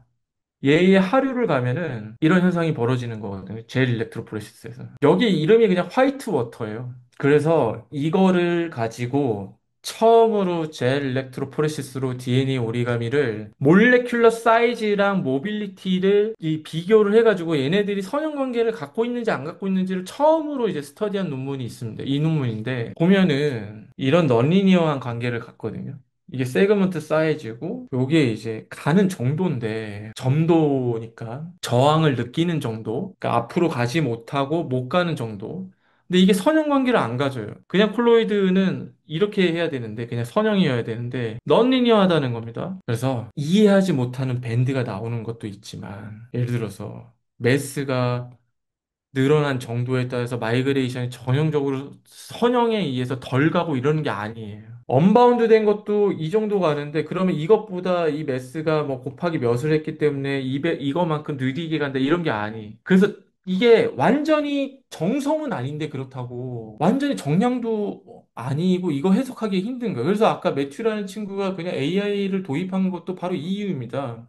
얘의 하류를 가면은 이런 현상이 벌어지는 거거든요. 젤 일렉트로포레시스에서. 여기 이름이 그냥 화이트 워터예요. 그래서 이거를 가지고 처음으로 젤 일렉트로포레시스로 DNA 오리가미를 몰레큘러 사이즈랑 모빌리티를 이 비교를 해가지고 얘네들이 선형 관계를 갖고 있는지 안 갖고 있는지를 처음으로 이제 스터디한 논문이 있습니다. 이 논문인데 보면은 이런 넌리니어한 관계를 갖거든요. 이게 세그먼트 사이즈고 요게 이제 가는 정도인데 점도니까 저항을 느끼는 정도 그러니까 앞으로 가지 못하고 못 가는 정도 근데 이게 선형 관계를 안 가져요 그냥 콜로이드는 이렇게 해야 되는데 그냥 선형이어야 되는데 넌리니어하다는 겁니다 그래서 이해하지 못하는 밴드가 나오는 것도 있지만 예를 들어서 매스가 늘어난 정도에 따라서 마이그레이션이 전형적으로 선형에 의해서 덜 가고 이러는 게 아니에요. 언바운드 된 것도 이 정도 가는데 그러면 이것보다 이 매스가 뭐 곱하기 몇을 했기 때문에 이거만큼 느리게 간다 이런 게 아니. 그래서 이게 완전히 정성은 아닌데 그렇다고 완전히 정량도 아니고 이거 해석하기 힘든 거예요. 그래서 아까 매튜라는 친구가 그냥 AI를 도입한 것도 바로 이 이유입니다.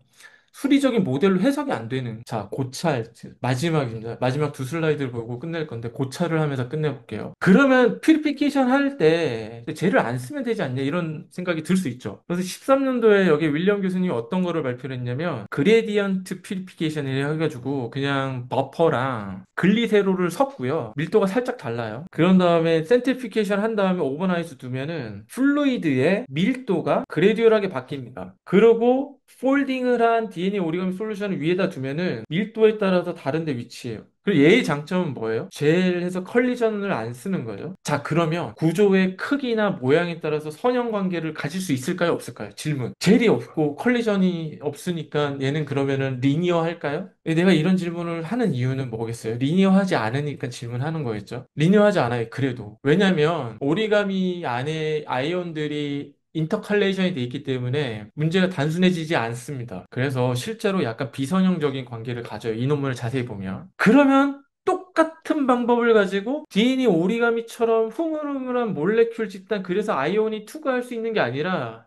수리적인 모델로 해석이 안 되는. 자, 고찰. 마지막입니다. 마지막 두 슬라이드를 보고 끝낼 건데, 고찰을 하면서 끝내볼게요. 그러면 퓨리피케이션 할 때, 쟤를 안 쓰면 되지 않냐, 이런 생각이 들 수 있죠. 그래서 13년도에 여기 윌리엄 교수님이 어떤 거를 발표를 했냐면, 그레디언트 퓨리피케이션을 해가지고, 그냥 버퍼랑 글리세롤을 섞고요. 밀도가 살짝 달라요. 그런 다음에 센트리피케이션 한 다음에 오버나이트 두면은, 플루이드의 밀도가 그레듀얼하게 바뀝니다. 그리고 폴딩을 한 DNA 오리가미 솔루션을 위에다 두면은 밀도에 따라서 다른데 위치해요. 그리고 얘의 장점은 뭐예요? 젤해서 컬리전을 안 쓰는 거죠. 자, 그러면 구조의 크기나 모양에 따라서 선형 관계를 가질 수 있을까요? 없을까요? 질문. 젤이 없고 컬리전이 없으니까 얘는 그러면은 리니어 할까요? 내가 이런 질문을 하는 이유는 뭐겠어요? 리니어하지 않으니까 질문하는 거겠죠? 리니어하지 않아요. 그래도. 왜냐면 오리가미 안에 아이온들이 인터칼레이션이 돼 있기 때문에 문제가 단순해지지 않습니다. 그래서 실제로 약간 비선형적인 관계를 가져요. 이 논문을 자세히 보면. 그러면 똑같은 방법을 가지고 DNA 오리가미처럼 흐물흐물한 몰레큘 집단 그래서 아이온이 투과할 수 있는 게 아니라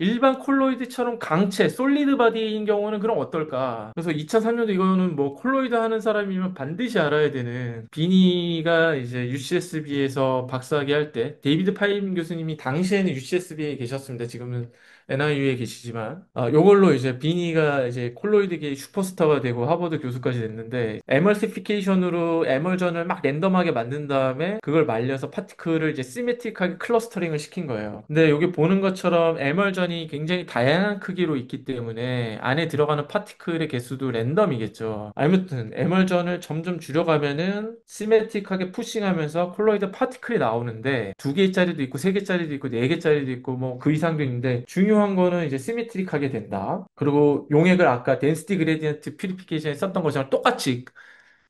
일반 콜로이드처럼 강체, 솔리드 바디인 경우는 그럼 어떨까? 그래서 2003년도 이거는 뭐 콜로이드 하는 사람이면 반드시 알아야 되는 비니가 이제 UCSB에서 박사학위 할 때 데이비드 파인 교수님이 당시에는 UCSB에 계셨습니다. 지금은 NIU에 계시지만 요걸로 이제 비니가 이제 콜로이드계의 슈퍼스타가 되고 하버드 교수까지 됐는데 에멀시피케이션으로 에멀전을 막 랜덤하게 만든 다음에 그걸 말려서 파티클을 이제 시메트릭하게 클러스터링을 시킨 거예요. 근데 여기 보는 것처럼 에멀전이 굉장히 다양한 크기로 있기 때문에 안에 들어가는 파티클의 개수도 랜덤이겠죠. 아무튼 에멀전을 점점 줄여가면은 시메트릭하게 푸싱하면서 콜로이드 파티클이 나오는데 두 개짜리도 있고 세 개짜리도 있고 네 개짜리도 있고 뭐 그 이상도 있는데 중요한 중요한 거는 이제 시메트릭하게 된다. 그리고 용액을 아까 덴시티 그레디언트 퓨리피케이션에 썼던 것처럼 똑같이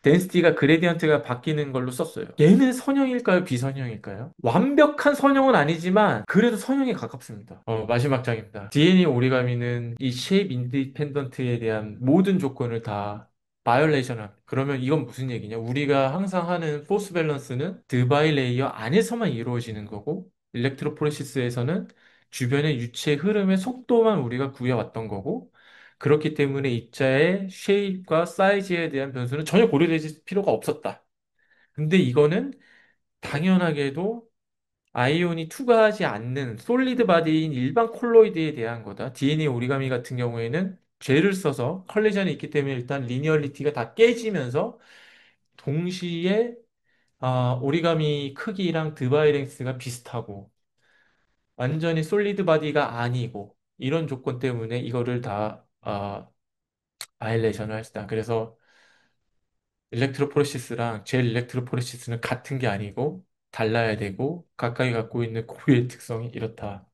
덴시티가 그레디언트가 바뀌는 걸로 썼어요. 얘는 선형일까요? 비선형일까요? 완벽한 선형은 아니지만 그래도 선형에 가깝습니다. 마지막 장입니다. DNA 오리가미는 이 쉐입 인디펜던트에 대한 모든 조건을 다 바이올레이션 합니다. 그러면 이건 무슨 얘기냐? 우리가 항상 하는 포스 밸런스는 드바이 레이어 안에서만 이루어지는 거고 일렉트로포레시스에서는 주변의 유체 흐름의 속도만 우리가 구해왔던 거고 그렇기 때문에 입자의 쉐입과 사이즈에 대한 변수는 전혀 고려될 필요가 없었다. 근데 이거는 당연하게도 아이온이 투과하지 않는 솔리드 바디인 일반 콜로이드에 대한 거다. DNA 오리가미 같은 경우에는 젤을 써서 컬리전이 있기 때문에 일단 리니어리티가 다 깨지면서 동시에 오리가미 크기랑 드바이랭스가 비슷하고 완전히 솔리드 바디가 아니고 이런 조건 때문에 이거를 다 바이레이션을 했다. 그래서 일렉트로포레시스랑 젤 일렉트로포레시스는 같은 게 아니고 달라야 되고 각각이 갖고 있는 고유의 특성이 이렇다.